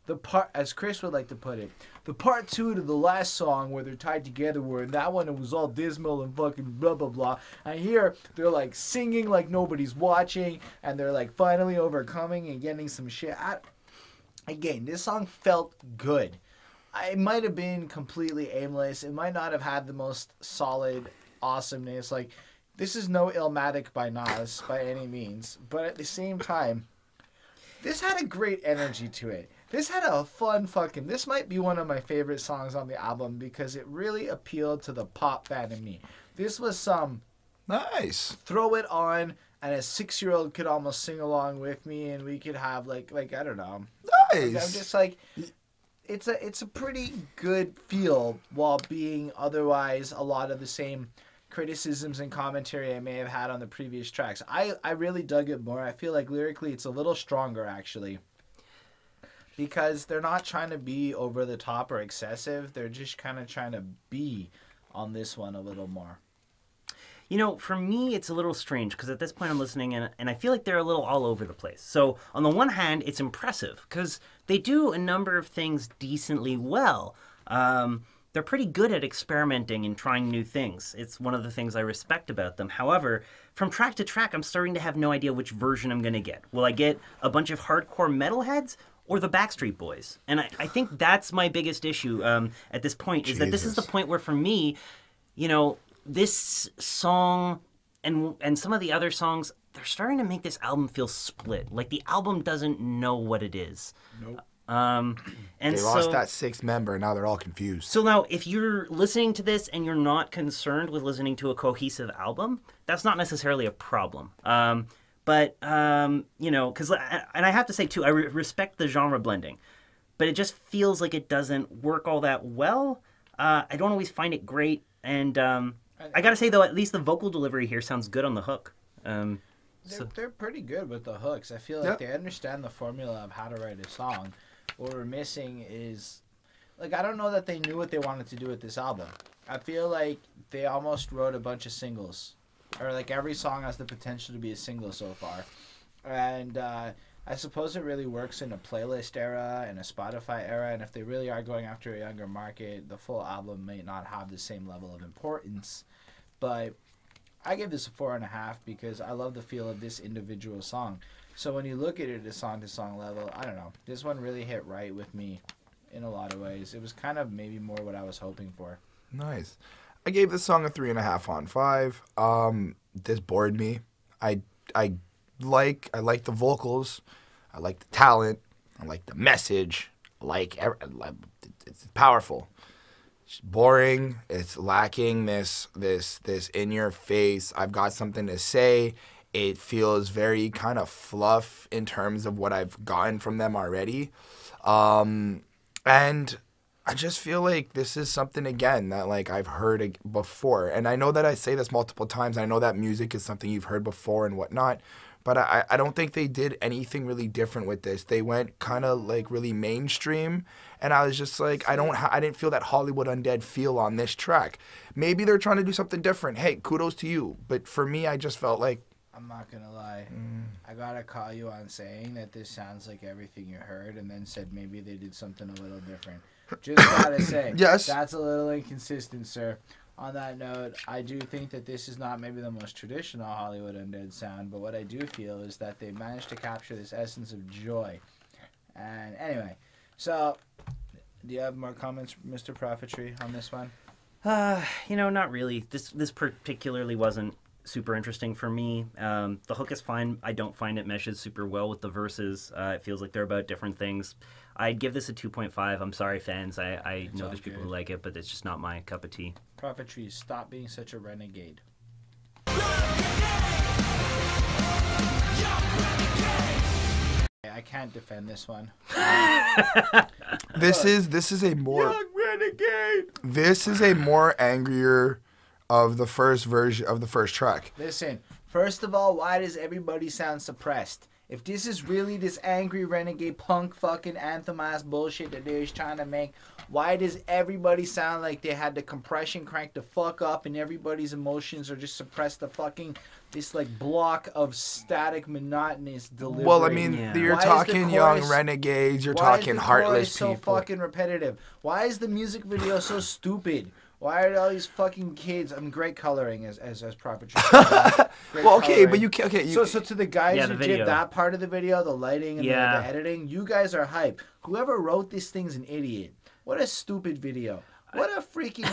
the part, as Chris would like to put it, the part 2 to the last song where they're tied together, where in that one it was all dismal and fucking blah blah blah, and here they're like singing like nobody's watching, and they're like finally overcoming and getting some shit. Again, this song felt good. It might have been completely aimless. It might not have had the most solid awesomeness. Like, this is no Illmatic by Nas by any means. But at the same time, this had a great energy to it. This had a fun fucking... This might be one of my favorite songs on the album because it really appealed to the pop fan in me. This was some... Nice. Throw it on, and a 6-year-old could almost sing along with me, and we could have, like I don't know. Nice. I'm just like... It's a pretty good feel while being otherwise a lot of the same criticisms and commentary I may have had on the previous tracks. I really dug it more. I feel like lyrically it's a little stronger actually. Because they're not trying to be over the top or excessive. They're just kind of trying to be on this one a little more. You know, for me, it's a little strange because at this point I'm listening and I feel like they're a little all over the place. So on the one hand, it's impressive because they do a number of things decently well. They're pretty good at experimenting and trying new things. It's one of the things I respect about them. However, from track to track, I'm starting to have no idea which version I'm going to get. Will I get a bunch of hardcore metalheads or the Backstreet Boys? And I think that's my biggest issue at this point, is that this is the point where, for me, you know, this song and some of the other songs, they're starting to make this album feel split. Like the album doesn't know what it is. Nope. And They so, lost that sixth member, and now they're all confused. So now, if you're listening to this and you're not concerned with listening to a cohesive album, that's not necessarily a problem. But you know, because and I have to say too, I respect the genre blending, but it just feels like it doesn't work all that well. I don't always find it great, and I gotta say though, at least the vocal delivery here sounds good on the hook. They're pretty good with the hooks. I feel like they understand the formula of how to write a song. What we're missing is, like, I don't know that they knew what they wanted to do with this album. I feel like they almost wrote a bunch of singles. Or, like, every song has the potential to be a single so far. And I suppose it really works in a playlist era and a Spotify era. And if they really are going after a younger market, the full album may not have the same level of importance. But I give this a 4.5 because I love the feel of this individual song. So when you look at it at a song-to-song level, I don't know. This one really hit right with me in a lot of ways. It was kind of maybe more what I was hoping for. Nice. I gave this song a 3.5 on 5. This bored me. I like the vocals. I like the talent. I like the message. It's powerful. It's boring. It's lacking this in your face. I've got something to say. It feels very kind of fluff in terms of what I've gotten from them already. And I just feel like this is something, again, that like I've heard before. And I know that I say this multiple times. I know that music is something you've heard before and whatnot. But I don't think they did anything really different with this. They went kind of like really mainstream. And I was just like, I didn't feel that Hollywood Undead feel on this track. Maybe they're trying to do something different. Hey, kudos to you. But for me, I just felt like, I'm not going to lie. I got to call you on saying that this sounds like everything you heard and then said maybe they did something a little different. Just got to say, yes, that's a little inconsistent, sir. On that note, I do think that this is not maybe the most traditional Hollywood Undead sound, but what I do feel is that they managed to capture this essence of joy. And anyway, so do you have more comments, Mr. Prophetry, on this one? You know, not really. This particularly wasn't super interesting for me. The hook is fine. I don't find it meshes super well with the verses. It feels like they're about different things. I'd give this a 2.5. I'm sorry, fans. I know there's people who like it, but it's just not my cup of tea. Prophetry, stop being such a renegade. I can't defend this one. This is a more Young renegade. This is a more angrier of the first version of the first track. Listen, first of all, why does everybody sound suppressed? If this is really this angry renegade punk fucking anthem ass bullshit that they're just trying to make, why does everybody sound like they had the compression cranked the fuck up and everybody's emotions are just suppressed the fucking this like block of static monotonous delivery? Well, I mean, you're talking young renegades, you're talking heartless people. Why is the chorus so fucking repetitive? Why is the music video so stupid? Why are all these fucking kids? I mean, great coloring as Prophetry. Well, okay, coloring. But you can't. Okay, so to the guys who did that part of the video, the lighting and the editing, you guys are hype. Whoever wrote this thing's an idiot. What a stupid video. What a freaking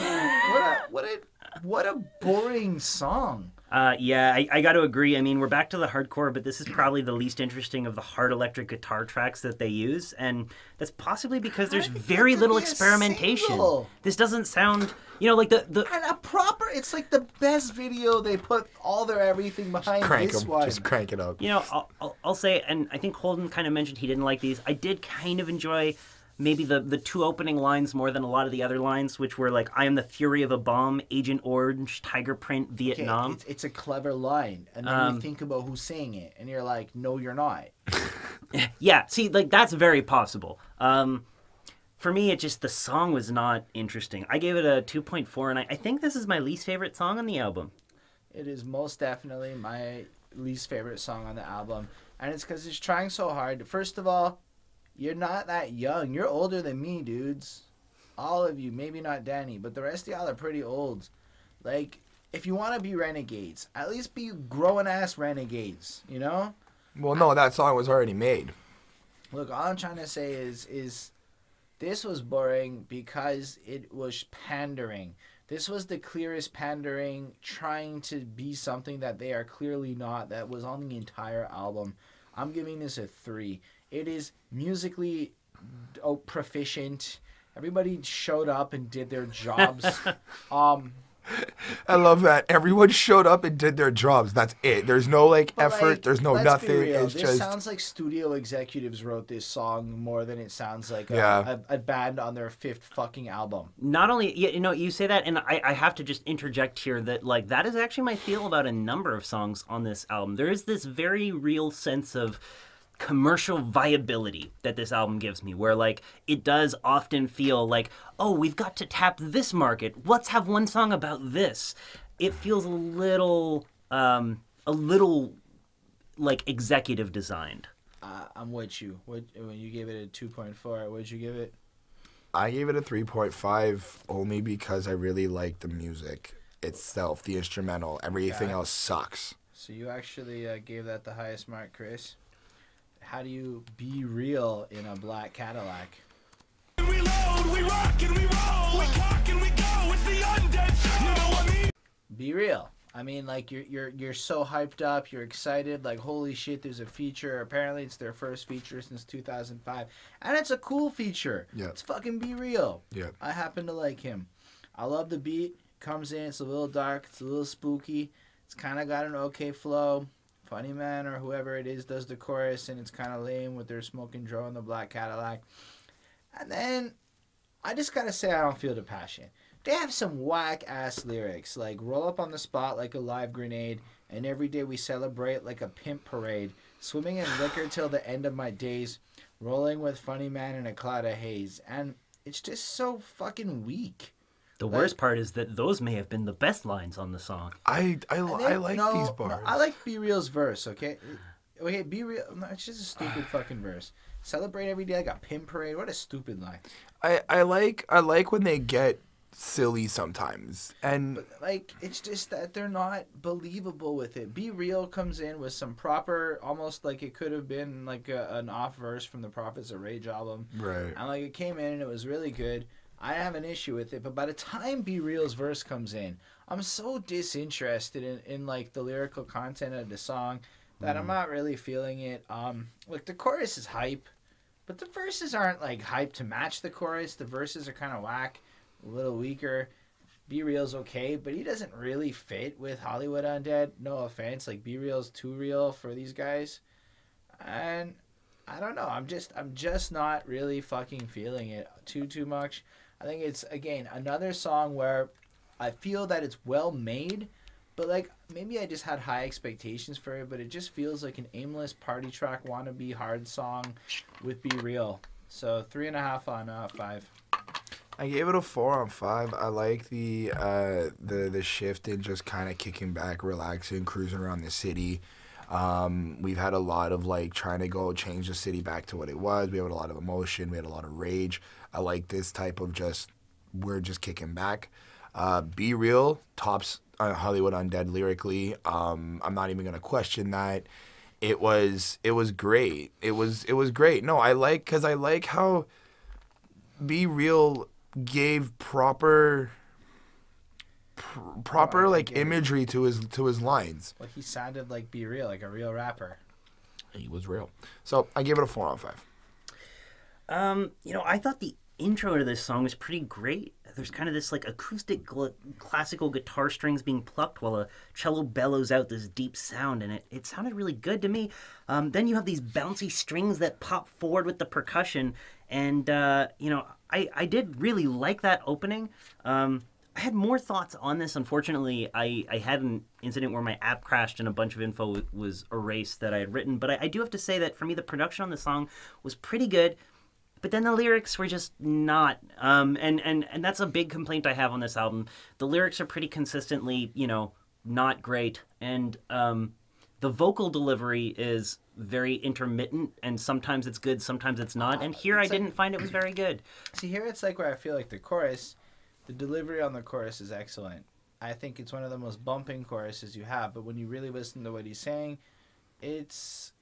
what a boring song. I got to agree. I mean, we're back to the hardcore, but this is probably the least interesting of the hard electric guitar tracks that they use, and that's possibly because there's very little experimentation. This doesn't sound, you know, like the and a proper. It's like the best video they put all their everything behind this one. Just crank it up. You know, I'll say, and I think Holden kind of mentioned he didn't like these. I did kind of enjoy maybe the two opening lines more than a lot of the other lines, which were like, I am the fury of a bomb, Agent Orange, Tiger Print, Vietnam. Okay, it's a clever line. And then you think about who's saying it, and you're like, no, you're not. Yeah, see, like, that's very possible. For me, it just, the song was not interesting. I gave it a 2.4, and I think this is my least favorite song on the album. It is most definitely my least favorite song on the album. And it's because it's trying so hard. First of all, you're not that young. You're older than me, dudes. All of you. Maybe not Danny, but the rest of y'all are pretty old. Like, if you want to be renegades, at least be grown-ass renegades, you know? Well, no, that song was already made. Look, all I'm trying to say is this was boring because it was pandering. This was the clearest pandering, trying to be something that they are clearly not, that was on the entire album. I'm giving this a 3. It is musically proficient. Everybody showed up and did their jobs. I love that. Everyone showed up and did their jobs. That's it. There's no like effort. Like, There's no let's nothing. Be real. It's this just sounds like studio executives wrote this song more than it sounds like Yeah. a band on their 5th fucking album. Not only, you know, you say that, and I have to just interject here that, like, that is actually my feel about a number of songs on this album. There is this very real sense of commercial viability that this album gives me, where, like, it does often feel like, oh, we've got to tap this market. Let's have one song about this. It feels a little like executive designed. I'm with you. When you gave it a 2.4, what'd you give it? I gave it a 3.5 only because I really like the music itself, the instrumental. Everything else sucks. So you actually gave that the highest mark, Chris. How do you be real in a black Cadillac? We load, we rock and we roll, we cock and we go. It's the undead show. You know what I mean? Be real. I mean, like you're so hyped up, you're excited, like holy shit, there's a feature. Apparently, it's their first feature since 2005, and it's a cool feature. Yeah. It's fucking Be Real. Yeah. I happen to like him. I love the beat. Comes in, it's a little dark, it's a little spooky. It's kind of got an okay flow. Funny Man or whoever it is does the chorus, and it's kind of lame with their smoking Joe in the black Cadillac. And then I just gotta say I don't feel the passion. They have some whack ass lyrics like roll up on the spot like a live grenade, and every day we celebrate like a pimp parade, swimming in liquor till the end of my days, rolling with Funny Man in a cloud of haze. And it's just so fucking weak. The worst part is that those may have been the best lines on the song. I like these bars. No, I like Be Real's verse, okay? Okay, Be Real, no, it's just a stupid fucking verse. Celebrate every day like a pimp parade. What a stupid line. I like when they get silly sometimes. And But, like, it's just that they're not believable with it. Be Real comes in with some proper, almost like it could have been like an off verse from the Prophets of Rage album. right. And like it came in and it was really good. I have an issue with it, but by the time Be Real's verse comes in, I'm so disinterested in like the lyrical content of the song that I'm not really feeling it. Like the chorus is hype, but the verses aren't like hype to match the chorus. The verses are kind of whack, a little weaker. Be Real's okay, but he doesn't really fit with Hollywood Undead. No offense, like Be Real's too real for these guys, and I don't know. I'm just not really fucking feeling it too much. I think it's, again, another song where I feel that it's well made, but like maybe I just had high expectations for it, but it just feels like an aimless party track wannabe hard song with Be Real. So 3.5 on 5. I gave it a 4 on 5. I like the shift in just kind of kicking back, relaxing, cruising around the city. We've had a lot of like trying to go change the city back to what it was. We had a lot of emotion. We had a lot of rage. I like this type of we're just kicking back. Be Real tops Hollywood Undead lyrically. I'm not even gonna question that. It was great. It was great. No, I like how Be Real gave proper like imagery to his lines. Well, he sounded like Be Real, like a real rapper. He was real. So I gave it a 4 on 5. You know, I thought the intro to this song was pretty great. There's kind of this like acoustic classical guitar strings being plucked while a cello bellows out this deep sound, and it sounded really good to me. Then you have these bouncy strings that pop forward with the percussion, and you know, I did really like that opening. I had more thoughts on this. Unfortunately, I had an incident where my app crashed and a bunch of info was erased that I had written, but I do have to say that for me, the production on the song was pretty good. But then the lyrics were just not, and that's a big complaint I have on this album. The lyrics are pretty consistently, you know, not great, and the vocal delivery is very intermittent, and sometimes it's good, sometimes it's not. And here I didn't find it was very good. See, here it's like where I feel like the delivery on the chorus is excellent. I think it's one of the most bumping choruses you have, but when you really listen to what he's saying, it's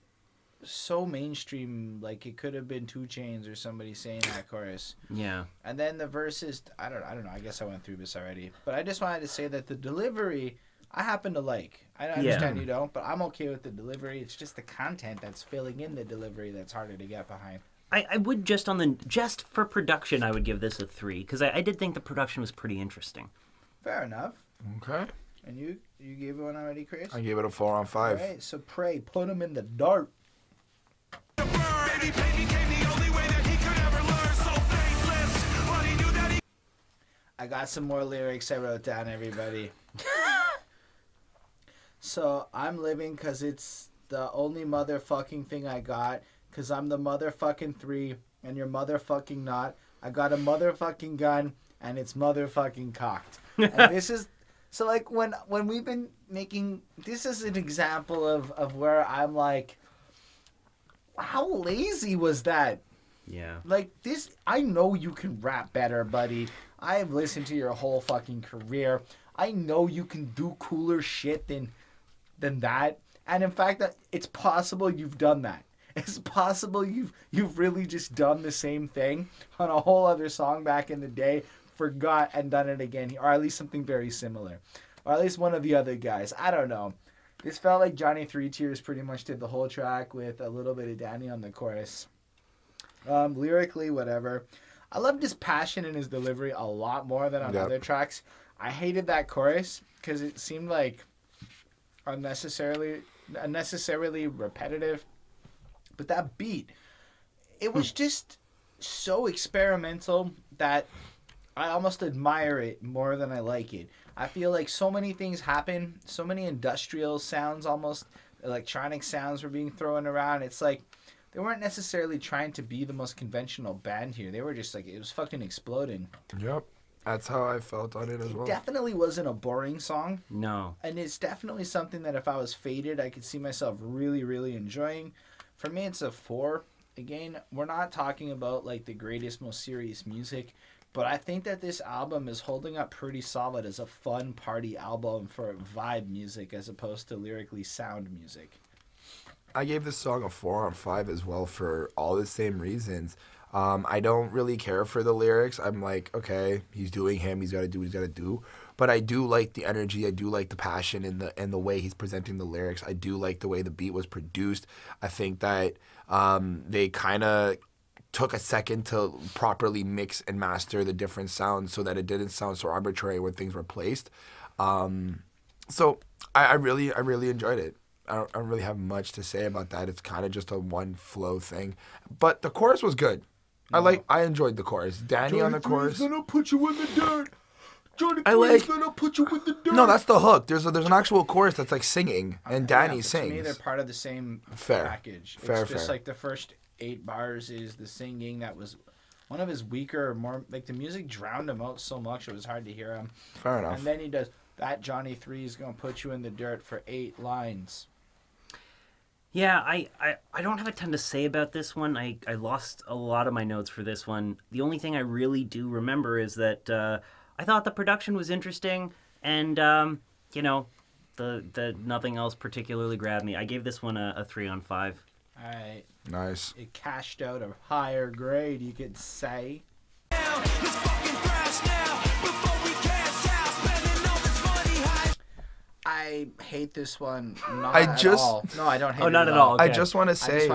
so mainstream. Like it could have been 2 Chainz or somebody saying that chorus. Yeah. And then the verses, I don't know. I guess I went through this already, but I just wanted to say that the delivery I happen to like. I understand you don't, but I'm okay with the delivery. It's just the content that's filling in the delivery that's harder to get behind. I would just for production, I would give this a 3 because I did think the production was pretty interesting. Fair enough. Okay. And you gave it one already, Chris? I gave it a 4 on 5. All right, so pray, put him in the dark. I got some more lyrics I wrote down, everybody. So I'm living because it's the only motherfucking thing I got. Because I'm the motherfucking 3 and you're motherfucking not. I got a motherfucking gun and it's motherfucking cocked. And this is... So, like, when we've been making... This is an example of where I'm like... How lazy was that? Yeah. Like, this... I know you can rap better, buddy. I have listened to your whole fucking career. I know you can do cooler shit than that. And in fact, that it's possible you've done that. It's possible you've really just done the same thing on a whole other song back in the day, forgot and done it again, or at least something very similar, or at least one of the other guys. I don't know. This felt like Johnny 3 Tears pretty much did the whole track with a little bit of Danny on the chorus. Lyrically, whatever. I loved his passion and his delivery a lot more than on other tracks. I hated that chorus because it seemed like unnecessarily repetitive. But that beat, it was just so experimental that I almost admire it more than I like it. I feel like so many things happen, so many industrial sounds, almost electronic sounds were being thrown around. It's like they weren't necessarily trying to be the most conventional band here. They were just like, it was fucking exploding. Yep. That's how I felt on it as well. It definitely wasn't a boring song. No. And it's definitely something that if I was faded, I could see myself really, really enjoying. For me, it's a 4. Again, we're not talking about like the greatest, most serious music, but I think that this album is holding up pretty solid as a fun party album for vibe music as opposed to lyrically sound music. I gave this song a 4 on 5 as well for all the same reasons. I don't really care for the lyrics. I'm like, okay, he's doing him. He's got to do what he's got to do. But I do like the energy. I do like the passion and the way he's presenting the lyrics. I do like the way the beat was produced. I think that they kind of took a second to properly mix and master the different sounds so that it didn't sound so arbitrary when things were placed. So I really enjoyed it. I don't really have much to say about that. It's kind of just a one flow thing. But the chorus was good. I enjoyed the chorus. Danny on the chorus. Gonna put you in the dirt. Johnny gonna put you in the dirt. No, that's the hook. There's an actual chorus that's like singing, and Danny sings. To me, they're part of the same package. Fair. It's just like the first 8 bars is the singing. That was one of his weaker, more like the music drowned him out so much it was hard to hear him. Fair enough. And then he does that. Johnny 3 is gonna put you in the dirt for 8 lines. Yeah, I don't have a ton to say about this one. I lost a lot of my notes for this one. The only thing I really do remember is that I thought the production was interesting, and the nothing else particularly grabbed me. I gave this one a 3 on 5. All right. Nice. It cashed out a higher grade, you could say. I hate this one. Not at all. No, I don't hate it. Not at all. Okay. I just want to say.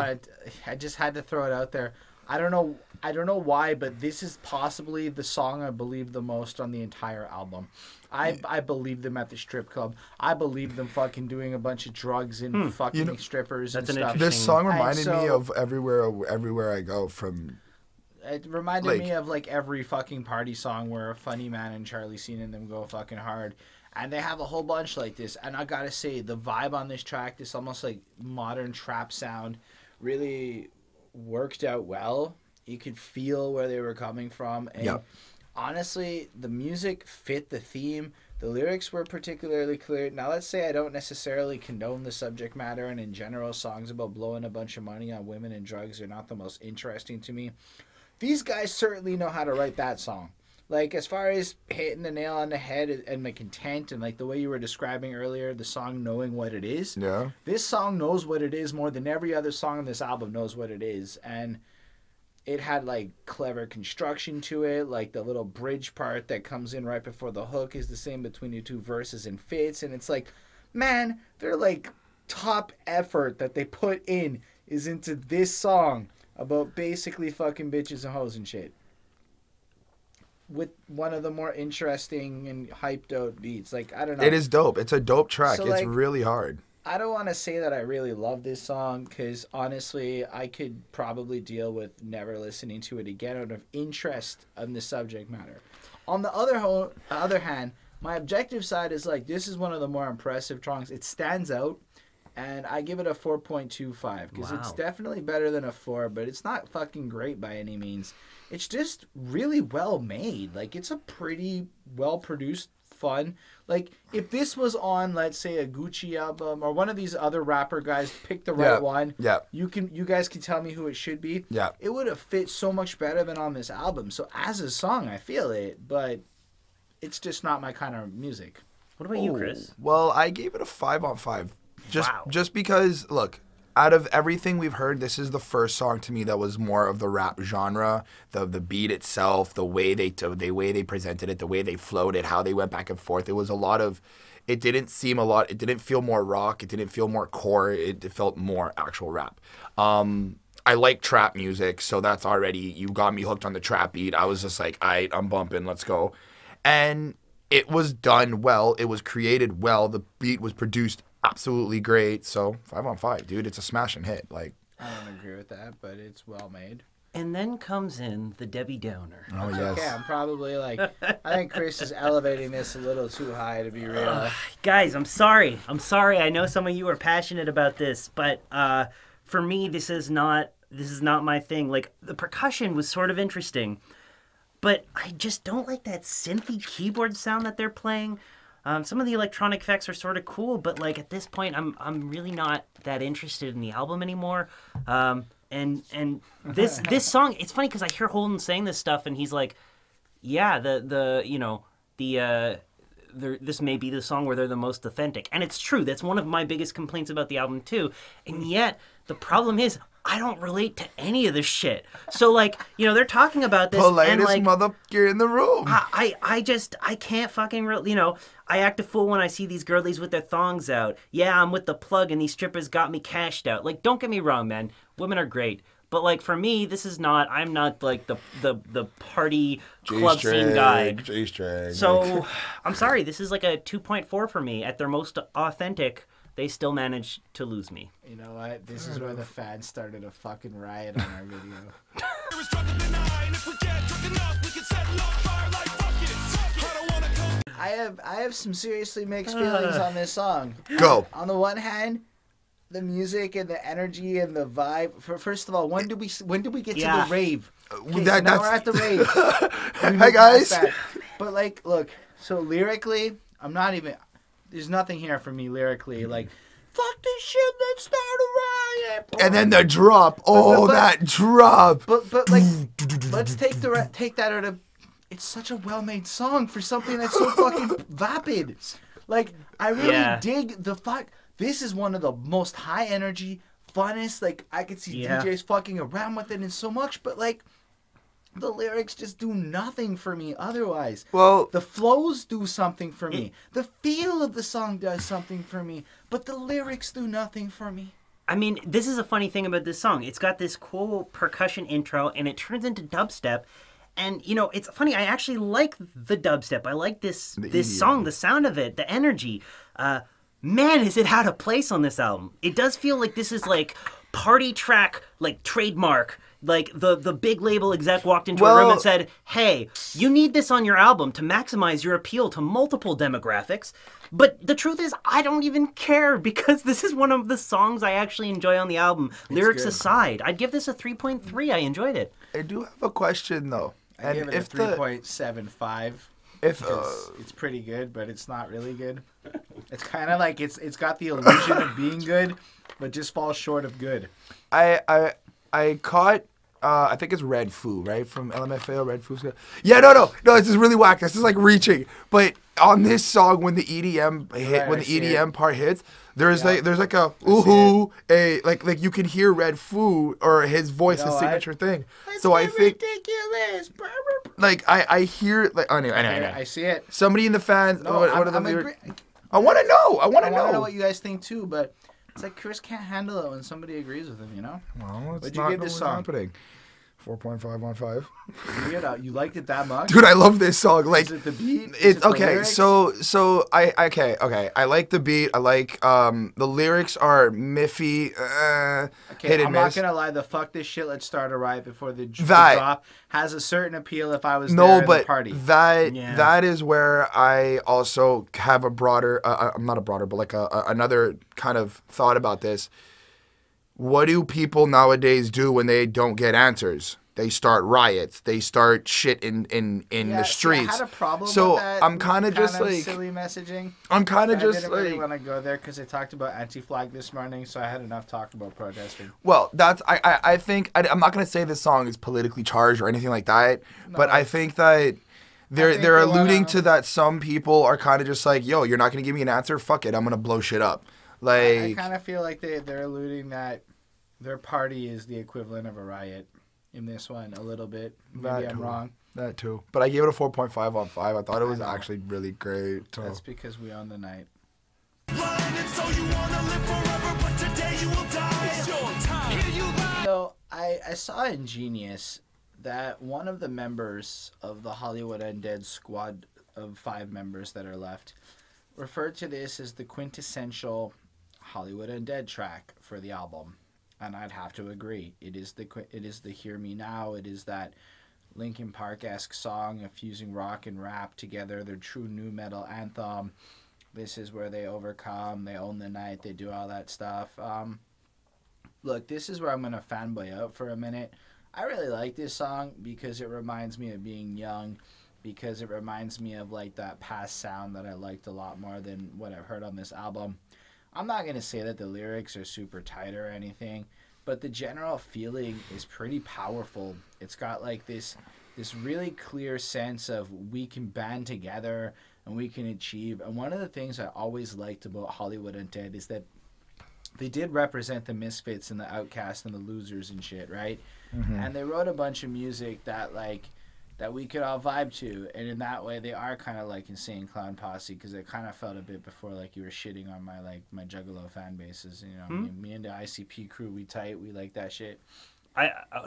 I just had to throw it out there. I don't know why, but this is possibly the song I believe the most on the entire album. I believe them at the strip club. I believe them fucking doing a bunch of drugs and fucking strippers and stuff. This song reminded me of everywhere I go from. It reminded me of like every fucking party song where Funny Man and Charlie Sheen and them go fucking hard. And they have a whole bunch like this. And I gotta say, the vibe on this track, this almost like modern trap sound, really worked out well. You could feel where they were coming from. And honestly, the music fit the theme. The lyrics were particularly clear. Now, let's say I don't necessarily condone the subject matter. And in general, songs about blowing a bunch of money on women and drugs are not the most interesting to me. These guys certainly know how to write that song. Like, as far as hitting the nail on the head and like intent and like the way you were describing earlier, the song knowing what it is. Yeah. This song knows what it is more than every other song on this album knows what it is. And it had like clever construction to it. Like the little bridge part that comes in right before the hook is the same between the two verses and fits. And it's like, man, they're like top effort that they put in is into this song about basically fucking bitches and hoes and shit. With one of the more interesting and hyped out beats. Like, I don't know. It is dope. It's a dope track. So, it's like, really hard. I don't want to say that I really love this song because honestly, I could probably deal with never listening to it again out of interest in the subject matter. On the other hand, my objective side is like, this is one of the more impressive songs. It stands out, and I give it a 4.25 because it's definitely better than a 4, but it's not fucking great by any means. It's just really well made. Like, it's a pretty well produced, fun. Like, if this was on, let's say, a Gucci album or one of these other rapper guys, pick the right one. Yeah. You guys can tell me who it should be. Yeah. It would have fit so much better than on this album. So as a song, I feel it, but it's just not my kind of music. What about you, Chris? Well, I gave it a 5 on 5. Wow. Just because, look, out of everything we've heard, this is the first song to me that was more of the rap genre. The beat itself, the way they presented it, the way they flowed it, how they went back and forth. It was a lot of. It didn't feel more rock. It didn't feel more core. It felt more actual rap. I like trap music, so that's already, you got me hooked on the trap beat. I was just like, I'm bumping, let's go. And it was done well. It was created well. The beat was produced absolutely great. So 5 on 5, dude. It's a smashing hit. Like, I don't agree with that, but it's well made. And then comes in the Debbie Downer. oh yes. Okay, I'm probably like, I think Chris is elevating this a little too high to be real. Guys, I'm sorry. I know some of you are passionate about this, but for me, this is not my thing. Like, the percussion was sort of interesting, but I just don't like that synthy keyboard sound that they're playing. Some of the electronic effects are sort of cool, but like at this point, I'm really not that interested in the album anymore. And this song, it's funny because I hear Holden saying this stuff, and he's like, yeah, this may be the song where they're the most authentic, and it's true. That's one of my biggest complaints about the album too. And yet the problem is, I don't relate to any of this shit. So, like, they're talking about this, Politest and like, motherfucker in the room. I can't fucking, I act a fool when I see these girlies with their thongs out. Yeah, I'm with the plug, and these strippers got me cashed out. Like, don't get me wrong, man. Women are great. But, like, for me, I'm not, like, the party club scene guy. G-string. So, I'm sorry, this is like a 2.4 for me. At their most authentic, they still manage to lose me. You know what? This is where the fans started a fucking riot on our video. I have some seriously mixed feelings on this song. Go. On the one hand, the music and the energy and the vibe. First of all, when do we get to the rave? Okay, so now we're at the rave. Hi guys. But like, look. So lyrically, there's nothing here for me lyrically. Like, fuck this shit, let's start a riot. And then the drop. That drop. But like, let's take that out of. It's such a well-made song for something that's so fucking vapid. Like, I really dig the fuck. This is one of the most high-energy, funnest. Like, I could see DJs fucking around with it and so much, but like, the lyrics just do nothing for me otherwise. Well, the flows do something for me. The feel of the song does something for me, but the lyrics do nothing for me. I mean, this is a funny thing about this song. It's got this cool percussion intro, and it turns into dubstep. And, it's funny, I actually like the dubstep. I like this song, the sound of it, the energy. Man, is it out of place on this album. It does feel like this is, like, party track, like, trademark. Like, the big label exec walked into a room and said, hey, you need this on your album to maximize your appeal to multiple demographics. But the truth is, I don't even care because this is one of the songs I actually enjoy on the album. Lyrics aside, I'd give this a 3.3. I enjoyed it. I do have a question, though. I give it a 3.75. It's pretty good, but it's not really good. It's kind of like it's got the illusion of being good, but just falls short of good. I caught I think it's Red Foo, right? From LMFAO, Red Foo. Yeah, no, it's just really whack. This is like reaching. But on this song, when the EDM part hits, there's like a like you can hear Red Foo or his voice, his signature thing. So I think ridiculous. like I hear like anyway, I see it. Somebody in the fans. No, what are the I'm lyrics? I want to know. I want to know what you guys think too, but it's like Chris can't handle it when somebody agrees with him, you know? Well, What'd you give this song? Happening. 4.5 on 5. You liked it that much? Dude, I love this song. Like, is it the beat? It's okay. So I I like the beat. I like the lyrics are miffy. Hit and I'm miss. not gonna lie. The fuck this shit. Let's start a riot before the drop has a certain appeal. If I was there at the party, that is where I also have a broader. Not a broader, but like another kind of thought about this. What do people nowadays do when they don't get answers? They start riots. They start shit in the streets. I had a problem so with that. I'm kind of just like silly messaging. I'm kind of just I didn't like really want to go there because they talked about anti-flag this morning, so I had enough talk about protesting. Well, that's I think I'm not gonna say this song is politically charged or anything like that, but I think that they're alluding to that some people are kind of just like, yo, you're not gonna give me an answer. Fuck it, I'm gonna blow shit up. Like I kind of feel like they're alluding that their party is the equivalent of a riot in this one a little bit. Maybe I'm wrong. That too. But I gave it a 4.5 on 5. I thought it was actually really great. So. That's because we own the night. So I saw in Genius that one of the members of the Hollywood Undead squad of 5 members that are left referred to this as the quintessential Hollywood Undead track for the album. And I'd have to agree. It is the Hear Me Now. It is that Linkin Park-esque song of fusing rock and rap together. Their true nu metal anthem. This is where they overcome. They own the night. They do all that stuff. Look, this is where I'm going to fanboy out for a minute. I really like this song because it reminds me of being young. Because it reminds me of like that past sound that I liked a lot more than what I've heard on this album. I'm not going to say that the lyrics are super tight or anything, but the general feeling is pretty powerful. It's got like this really clear sense of we can band together and we can achieve. And one of the things I always liked about Hollywood Undead is that they did represent the misfits and the outcasts and the losers and shit, right? Mm-hmm. And they wrote a bunch of music that we could all vibe to, and in that way they are kind of like Insane Clown Posse, because it kind of felt a bit before like you were shitting on my Juggalo fan bases, you know. Me and the ICP crew, we tight, we like that shit.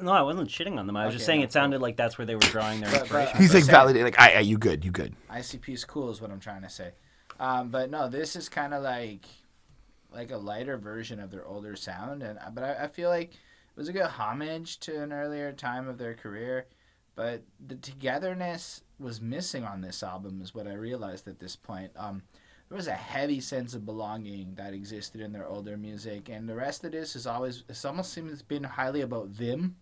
No, I wasn't shitting on them. I was just saying it sounded like that's where they were drawing their inspiration. He's like validating, like, you good. ICP's cool is what I'm trying to say. But no, this is kind of like a lighter version of their older sound, but I feel like it was a good homage to an earlier time of their career. But the togetherness was missing on this album is what I realized at this point. There was a heavy sense of belonging that existed in their older music, and the rest of this is it's almost seems been highly about them,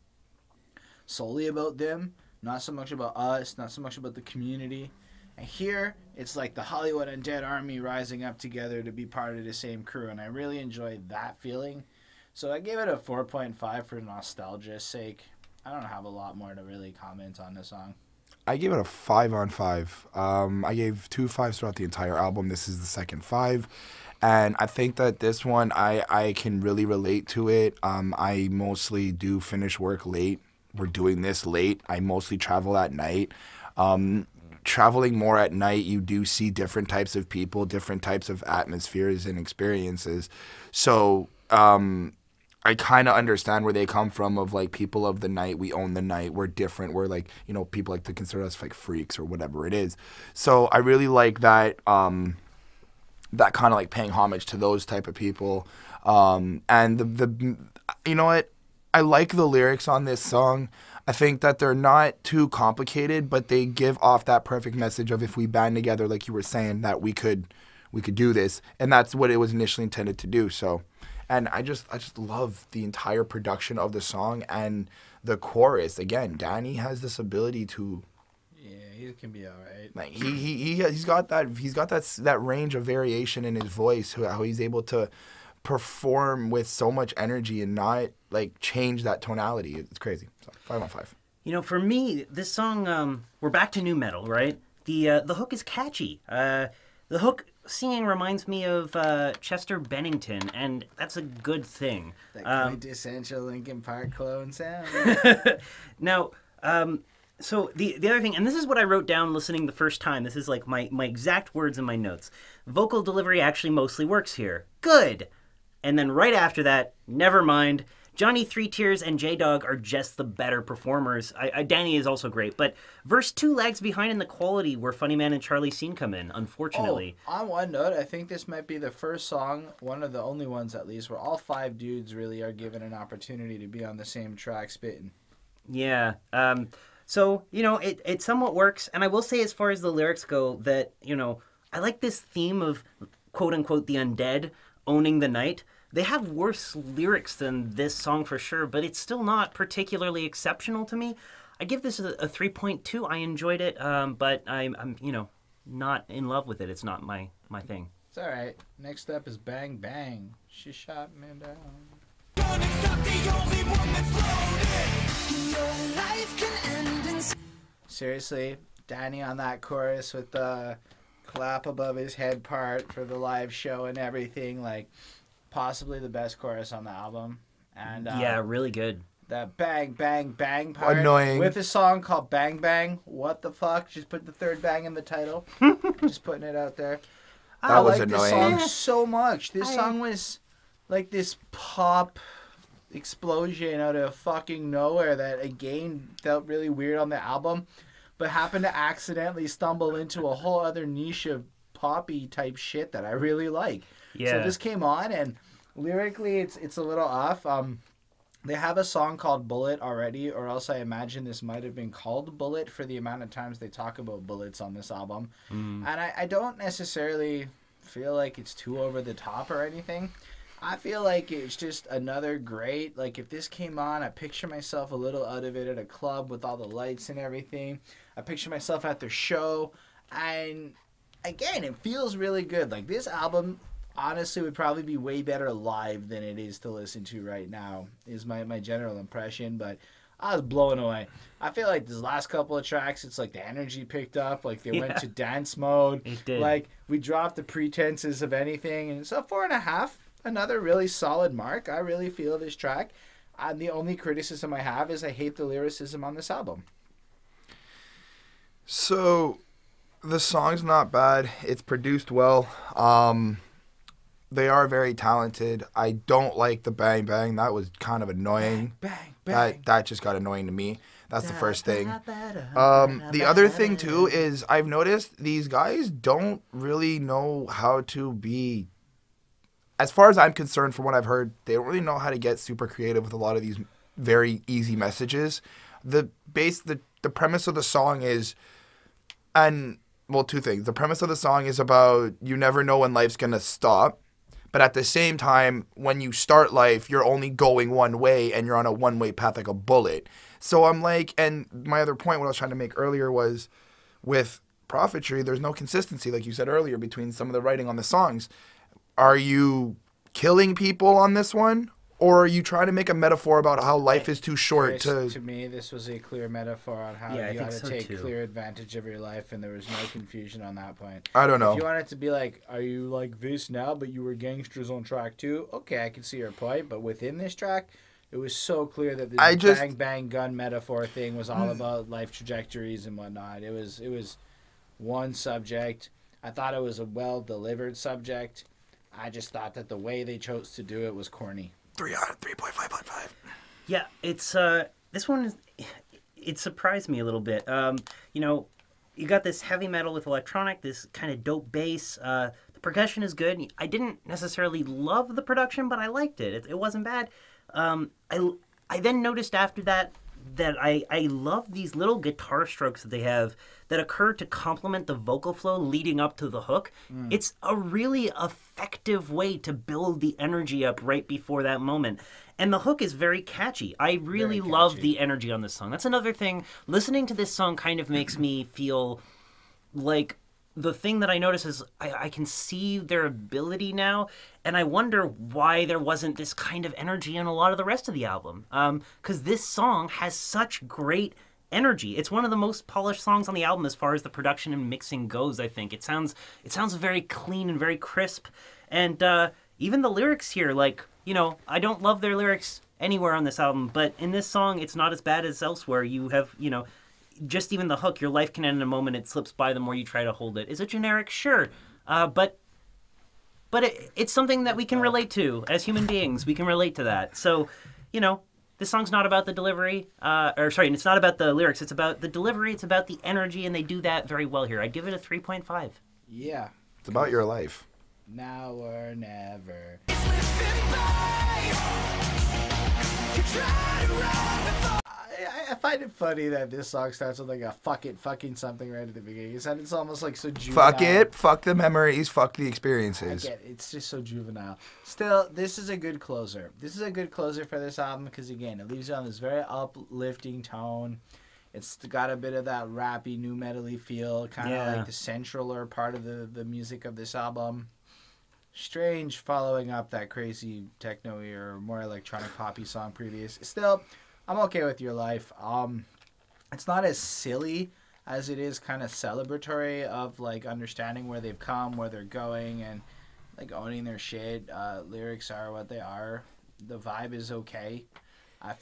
solely about them, not so much about us, not so much about the community. And here, it's like the Hollywood Undead army rising up together to be part of the same crew, and I really enjoyed that feeling. So I gave it a 4.5 for nostalgia's sake. I don't have a lot more to really comment on the song. I gave it a 5 on 5. I gave 2 5s throughout the entire album. This is the second 5. And I think that this one, I can really relate to it. I mostly do finish work late. We're doing this late. I mostly travel at night. Traveling more at night, you do see different types of people, different types of atmospheres and experiences. So, I kind of understand where they come from of, like, people of the night. We own the night. We're different. We're, like, you know, people like to consider us, like, freaks or whatever it is. So I really like that, that kind of, like, paying homage to those type of people. And the you know what? I like the lyrics on this song. I think that they're not too complicated, but they give off that perfect message of if we band together, like you were saying, that we could do this. And that's what it was initially intended to do, so... And I just love the entire production of the song and the chorus. Again, Danny has this ability to. Yeah, he can be alright. Like he's got that range of variation in his voice. How he's able to perform with so much energy and not like change that tonality. It's crazy. So 5 on 5. You know, for me, this song, we're back to new metal, right? The hook is catchy. The hook singing reminds me of Chester Bennington, and that's a good thing. That quintessential Linkin Park clone sound. Now, so the other thing, and this is what I wrote down listening the first time. This is like my exact words in my notes. Vocal delivery actually mostly works here. Good. And then right after that, never mind. Johnny Three Tears and J-Dog are just the better performers. Danny is also great, but verse 2 lags behind in the quality where Funny Man and Charlie Scene come in, unfortunately. Oh, on one note, I think this might be the first song, one of the only ones at least, where all 5 dudes really are given an opportunity to be on the same track spitting. Yeah. So, you know, it somewhat works, and I will say as far as the lyrics go that, you know, I like this theme of quote-unquote the undead owning the night. They have worse lyrics than this song for sure, but it's still not particularly exceptional to me. I give this a 3.2. I enjoyed it, but I'm you know, not in love with it. It's not my thing. It's all right. Next up is Bang Bang. She shot me down. Seriously, Danny on that chorus with the clap above his head part for the live show and everything, like possibly the best chorus on the album. And yeah, really good. That bang bang bang part Annoying. with a song called Bang Bang. What the fuck? Just put the third bang in the title. Just putting it out there. I was like annoying. this song so much. This song was like this pop explosion out of fucking nowhere that again felt really weird on the album, but happened to accidentally stumble into a whole other niche of poppy type shit that I really like. Yeah. So this came on, and lyrically it's a little off. They have a song called Bullet already, or else I imagine this might have been called Bullet for the amount of times they talk about bullets on this album. And I don't necessarily feel like it's too over the top or anything. I feel like it's just another great, like if this came on, I picture myself a little out of it at a club with all the lights and everything. I picture myself at their show, and again, it feels really good. Like this album honestly would probably be way better live than it is to listen to right now, is my general impression, but I was blown away. I feel like this last couple of tracks, it's like the energy picked up, like they went to dance mode. It did. Like we dropped the pretenses of anything, and so 4.5, another really solid mark. I really feel this track. And the only criticism I have is I hate the lyricism on this album. So the song's not bad. It's produced well. They are very talented. I don't like the bang bang. That was kind of annoying. Bang, bang. That just got annoying to me. That's the first thing. The other thing too is I've noticed these guys don't really know how to be, as far as I'm concerned, from what I've heard, they don't really know how to get super creative with a lot of these very easy messages. The premise of the song is, well, 2 things. The premise of the song is about you never know when life's gonna stop. But at the same time, when you start life, you're only going one way and you're on a one-way path like a bullet. So I'm like, and my other point, what I was trying to make earlier was with Prophetry, there's no consistency, like you said earlier, between some of the writing on the songs. Are you killing people on this one? Or are you trying to make a metaphor about how life is too short to... To me, this was a clear metaphor on how you got to take clear advantage of your life, and there was no confusion on that point. I don't know. If you want it to be like, are you like this now, but you were gangsters on track 2? Okay, I can see your point, but within this track, it was so clear that this bang bang gun metaphor thing was all about life trajectories and whatnot. It was one subject. I thought it was a well-delivered subject. I just thought that the way they chose to do it was corny. 3.5. Yeah, it's this one it surprised me a little bit. You know, you got this heavy metal with electronic, this kind of dope bass. The percussion is good. I didn't necessarily love the production, but I liked it. It wasn't bad. I then noticed after that I love these little guitar strokes that they have that occur to complement the vocal flow leading up to the hook. It's a really effective way to build the energy up right before that moment. And the hook is very catchy. I really love the energy on this song. That's another thing. Listening to this song kind of makes me feel like the thing that I notice is I can see their ability now, and I wonder why there wasn't this kind of energy in a lot of the rest of the album. Because this song has such great energy. It's one of the most polished songs on the album as far as the production and mixing goes, I think. It sounds very clean and very crisp. And even the lyrics here, like, you know, I don't love their lyrics anywhere on this album, but in this song, it's not as bad as elsewhere. You have, you know, just even the hook, your life can end in a moment, it slips by the more you try to hold it. Is it generic? Sure. But it's something that we can relate to as human beings. We can relate to that. So, you know, this song's not about the delivery, it's not about the lyrics. It's about the delivery. It's about the energy, and they do that very well here. I'd give it a 3.5. Yeah. It's about your life. Now or never. I find it funny that this song starts with like a fucking something right at the beginning. It's almost like so juvenile. Fuck it, fuck the memories, fuck the experiences. I get it. It's just so juvenile. Still, this is a good closer. This is a good closer for this album because, again, it leaves you on this very uplifting tone. It's got a bit of that rappy, new metal-y feel, kind of like the centraler part of the music of this album. Strange following up that crazy techno-y or more electronic poppy song previous. Still, I'm okay with Your Life. It's not as silly as it is kind of celebratory of like understanding where they've come, where they're going, and like owning their shit. Lyrics are what they are. The vibe is okay. I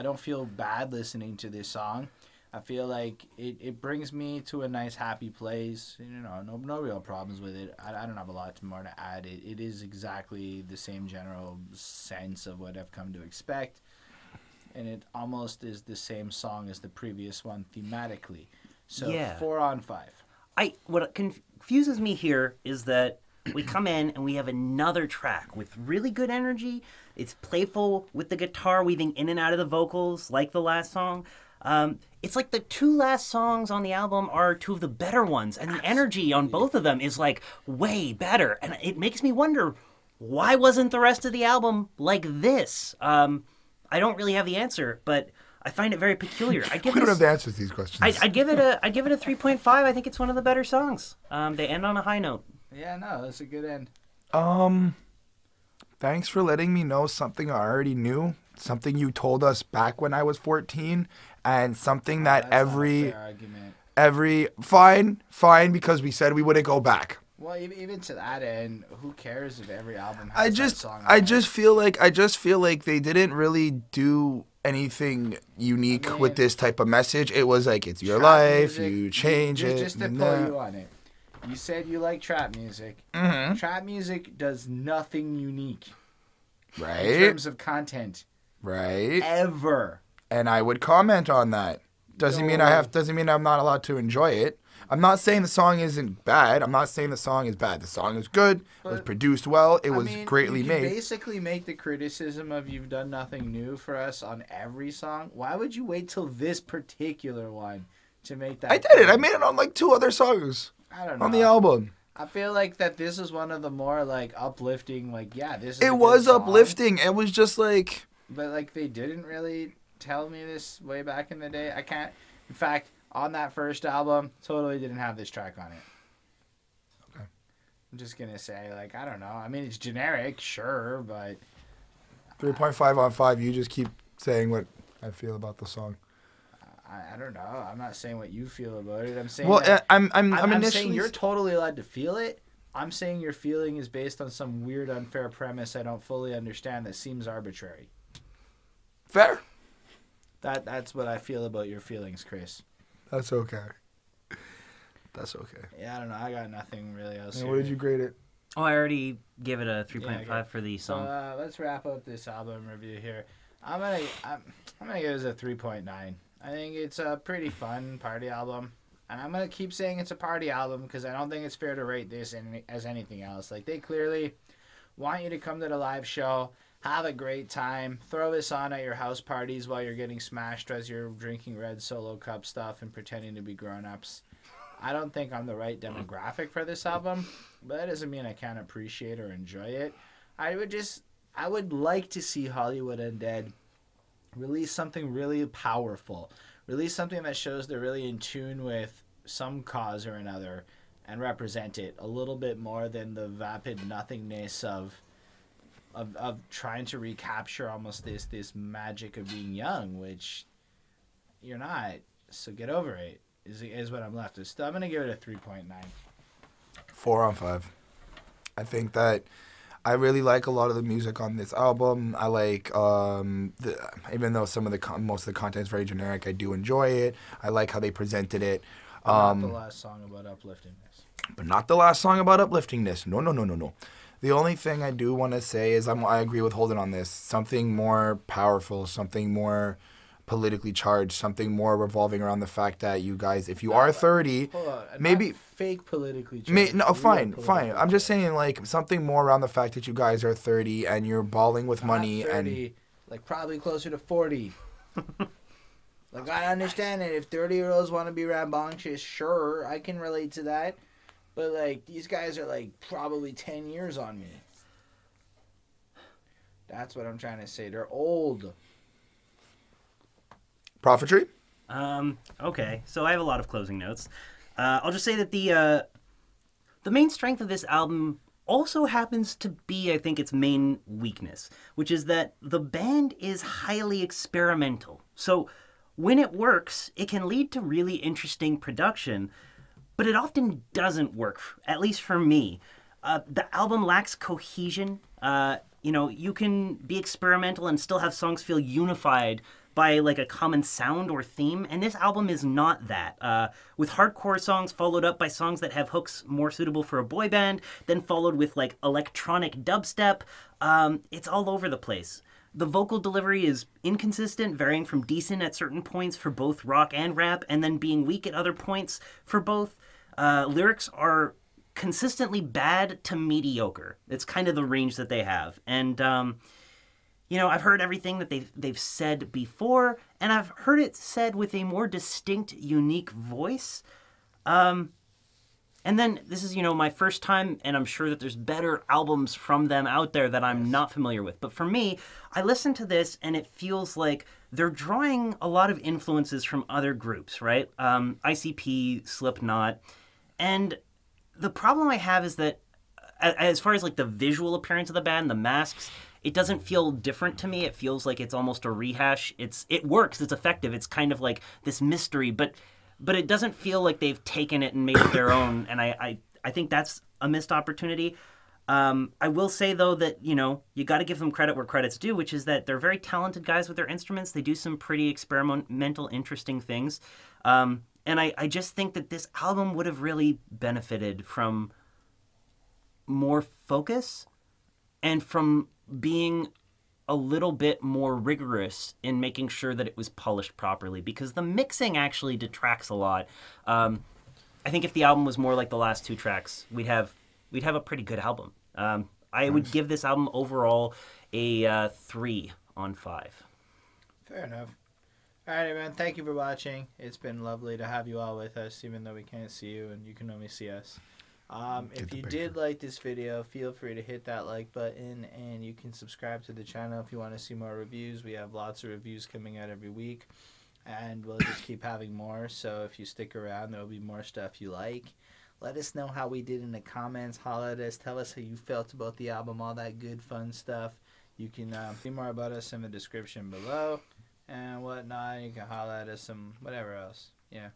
don't feel bad listening to this song. I feel like it brings me to a nice happy place. You know, no real problems with it. I don't have a lot more to add. It is exactly the same general sense of what I've come to expect. And it almost is the same song as the previous one thematically. So 4 on 5. What confuses me here is that we come in and we have another track with really good energy. It's playful with the guitar weaving in and out of the vocals like the last song. It's like the 2 last songs on the album are 2 of the better ones, and the energy on both of them is like way better. And it makes me wonder, why wasn't the rest of the album like this? I don't really have the answer, but I find it very peculiar. We don't have the answers to these questions. I'd give it a 3.5. I think it's one of the better songs. They end on a high note. Yeah, no, that's a good end. Thanks for letting me know something I already knew, something you told us back when I was 14, and something that fine, because we said we wouldn't go back. Well, even to that end, who cares if every album has I just feel like they didn't really do anything unique with this type of message. It was like, it's your life, music, you change it. Just to pull you on it. You said you like trap music. Mm-hmm. Trap music does nothing unique. Right. In terms of content. Right. Ever. And I would comment on that. Doesn't mean I'm not allowed to enjoy it. I'm not saying the song isn't bad. I'm not saying the song is bad. The song is good. It was produced well. It was greatly made. You basically make the criticism of you've done nothing new for us on every song. Why would you wait till this particular one to make that? I did it. I made it on like 2 other songs. I don't know. On the album. I feel like that this is one of the more like uplifting, like, this is it was uplifting. It was just like. But like they didn't really tell me this way back in the day. I can't. In fact, on that first album, totally didn't have this track on it. Okay. I'm just gonna say, like, I don't know. I mean, it's generic, sure, but 3.5 on 5. You just keep saying what I feel about the song. I don't know. I'm not saying what you feel about it. I'm saying. Well, that, I'm initially saying you're totally allowed to feel it. I'm saying your feeling is based on some weird, unfair premise I don't fully understand that seems arbitrary. Fair. That's what I feel about your feelings, Chris. That's okay. That's okay. Yeah, I don't know. I got nothing really else. And what did you grade it? Oh, I already gave it a 3.5 for the song. So let's wrap up this album review here. I'm gonna give this a 3.9. I think it's a pretty fun party album, and I'm gonna keep saying it's a party album because I don't think it's fair to rate this as anything else. Like, they clearly want you to come to the live show, have a great time, throw this on at your house parties while you're getting smashed as you're drinking red Solo Cup stuff and pretending to be grown-ups. I don't think I'm the right demographic for this album, but that doesn't mean I can't appreciate or enjoy it. I would like to see Hollywood Undead release something really powerful. Release something that shows they're really in tune with some cause or another. and represent it a little bit more than the vapid nothingness of trying to recapture almost this magic of being young, which you're not. So get over it. Is what I'm left with. Still, I'm gonna give it a 3.9. 4 on 5. I think that I really like a lot of the music on this album. I like, even though some of most of the content is very generic, I do enjoy it. I like how they presented it. Not the last song about upliftingness. But not the last song about upliftingness. No. The only thing I do want to say is I agree with Holden on this. Something more powerful, something more politically charged, something more revolving around the fact that you guys, if you are 30, Hold on, maybe not fake politically charged. no, Real fine. politically I'm just charged. saying like something more around the fact that you guys are 30 and you're balling with money Not 30, and like probably closer to 40. Like I understand it. If 30-year-olds want to be rambunctious, sure, I can relate to that. But like these guys are like probably 10 years on me. That's what I'm trying to say. They're old. Prophetry. Okay, so I have a lot of closing notes. I'll just say that the main strength of this album also happens to be, I think, its main weakness, which is that the band is highly experimental. So when it works, it can lead to really interesting production, but it often doesn't work, at least for me. The album lacks cohesion. You can be experimental and still have songs feel unified by like a common sound or theme, and this album is not that. With hardcore songs followed up by songs that have hooks more suitable for a boy band, then followed with like electronic dubstep, it's all over the place. The vocal delivery is inconsistent, varying from decent at certain points for both rock and rap, and then being weak at other points for both. Lyrics are consistently bad to mediocre. It's kind of the range that they have. And, I've heard everything that they've said before, and I've heard it said with a more distinct, unique voice. And then this is, my first time, and I'm sure that there's better albums from them out there that I'm not familiar with. But for me, I listen to this, and it feels like they're drawing a lot of influences from other groups, right? ICP, Slipknot. And the problem I have is that as far as like the visual appearance of the band, the masks, it doesn't feel different to me. It feels like it's almost a rehash. It works. It's effective. It's kind of like this mystery, but it doesn't feel like they've taken it and made it their own. And I think that's a missed opportunity. I will say though that you got to give them credit where credit's due, which is that they're very talented guys with their instruments. They do some pretty experimental, interesting things. And I just think that this album would have really benefited from more focus and from being a little bit more rigorous in making sure that it was polished properly, because the mixing actually detracts a lot. I think if the album was more like the last two tracks, we'd have a pretty good album. I would give this album overall a 3 on 5. Fair enough. All right, man. Thank you for watching. It's been lovely to have you all with us, even though we can't see you and you can only see us. If you did like this video, feel free to hit that like button, and you can subscribe to the channel if you want to see more reviews. We have lots of reviews coming out every week, and we'll just keep having more. So if you stick around, there will be more stuff you like. Let us know how we did in the comments. Holler at us. Tell us how you felt about the album, all that good, fun stuff. You can see more about us in the description below and whatnot. You can holler at us some whatever else. Yeah.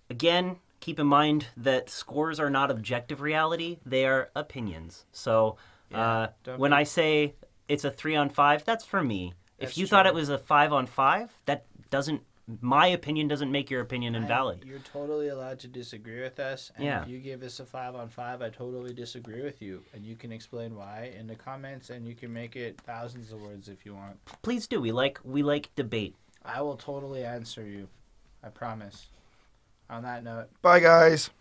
Again, keep in mind that scores are not objective reality. They are opinions. So when I say it's a 3 on 5, that's for me. If you thought it was a 5 on 5, that doesn't, my opinion doesn't make your opinion invalid. You're totally allowed to disagree with us. And if you give us a 5 on 5, I totally disagree with you. And you can explain why in the comments, and you can make it thousands of words if you want. Please do. We like debate. I will totally answer you. I promise. On that note. Bye, guys.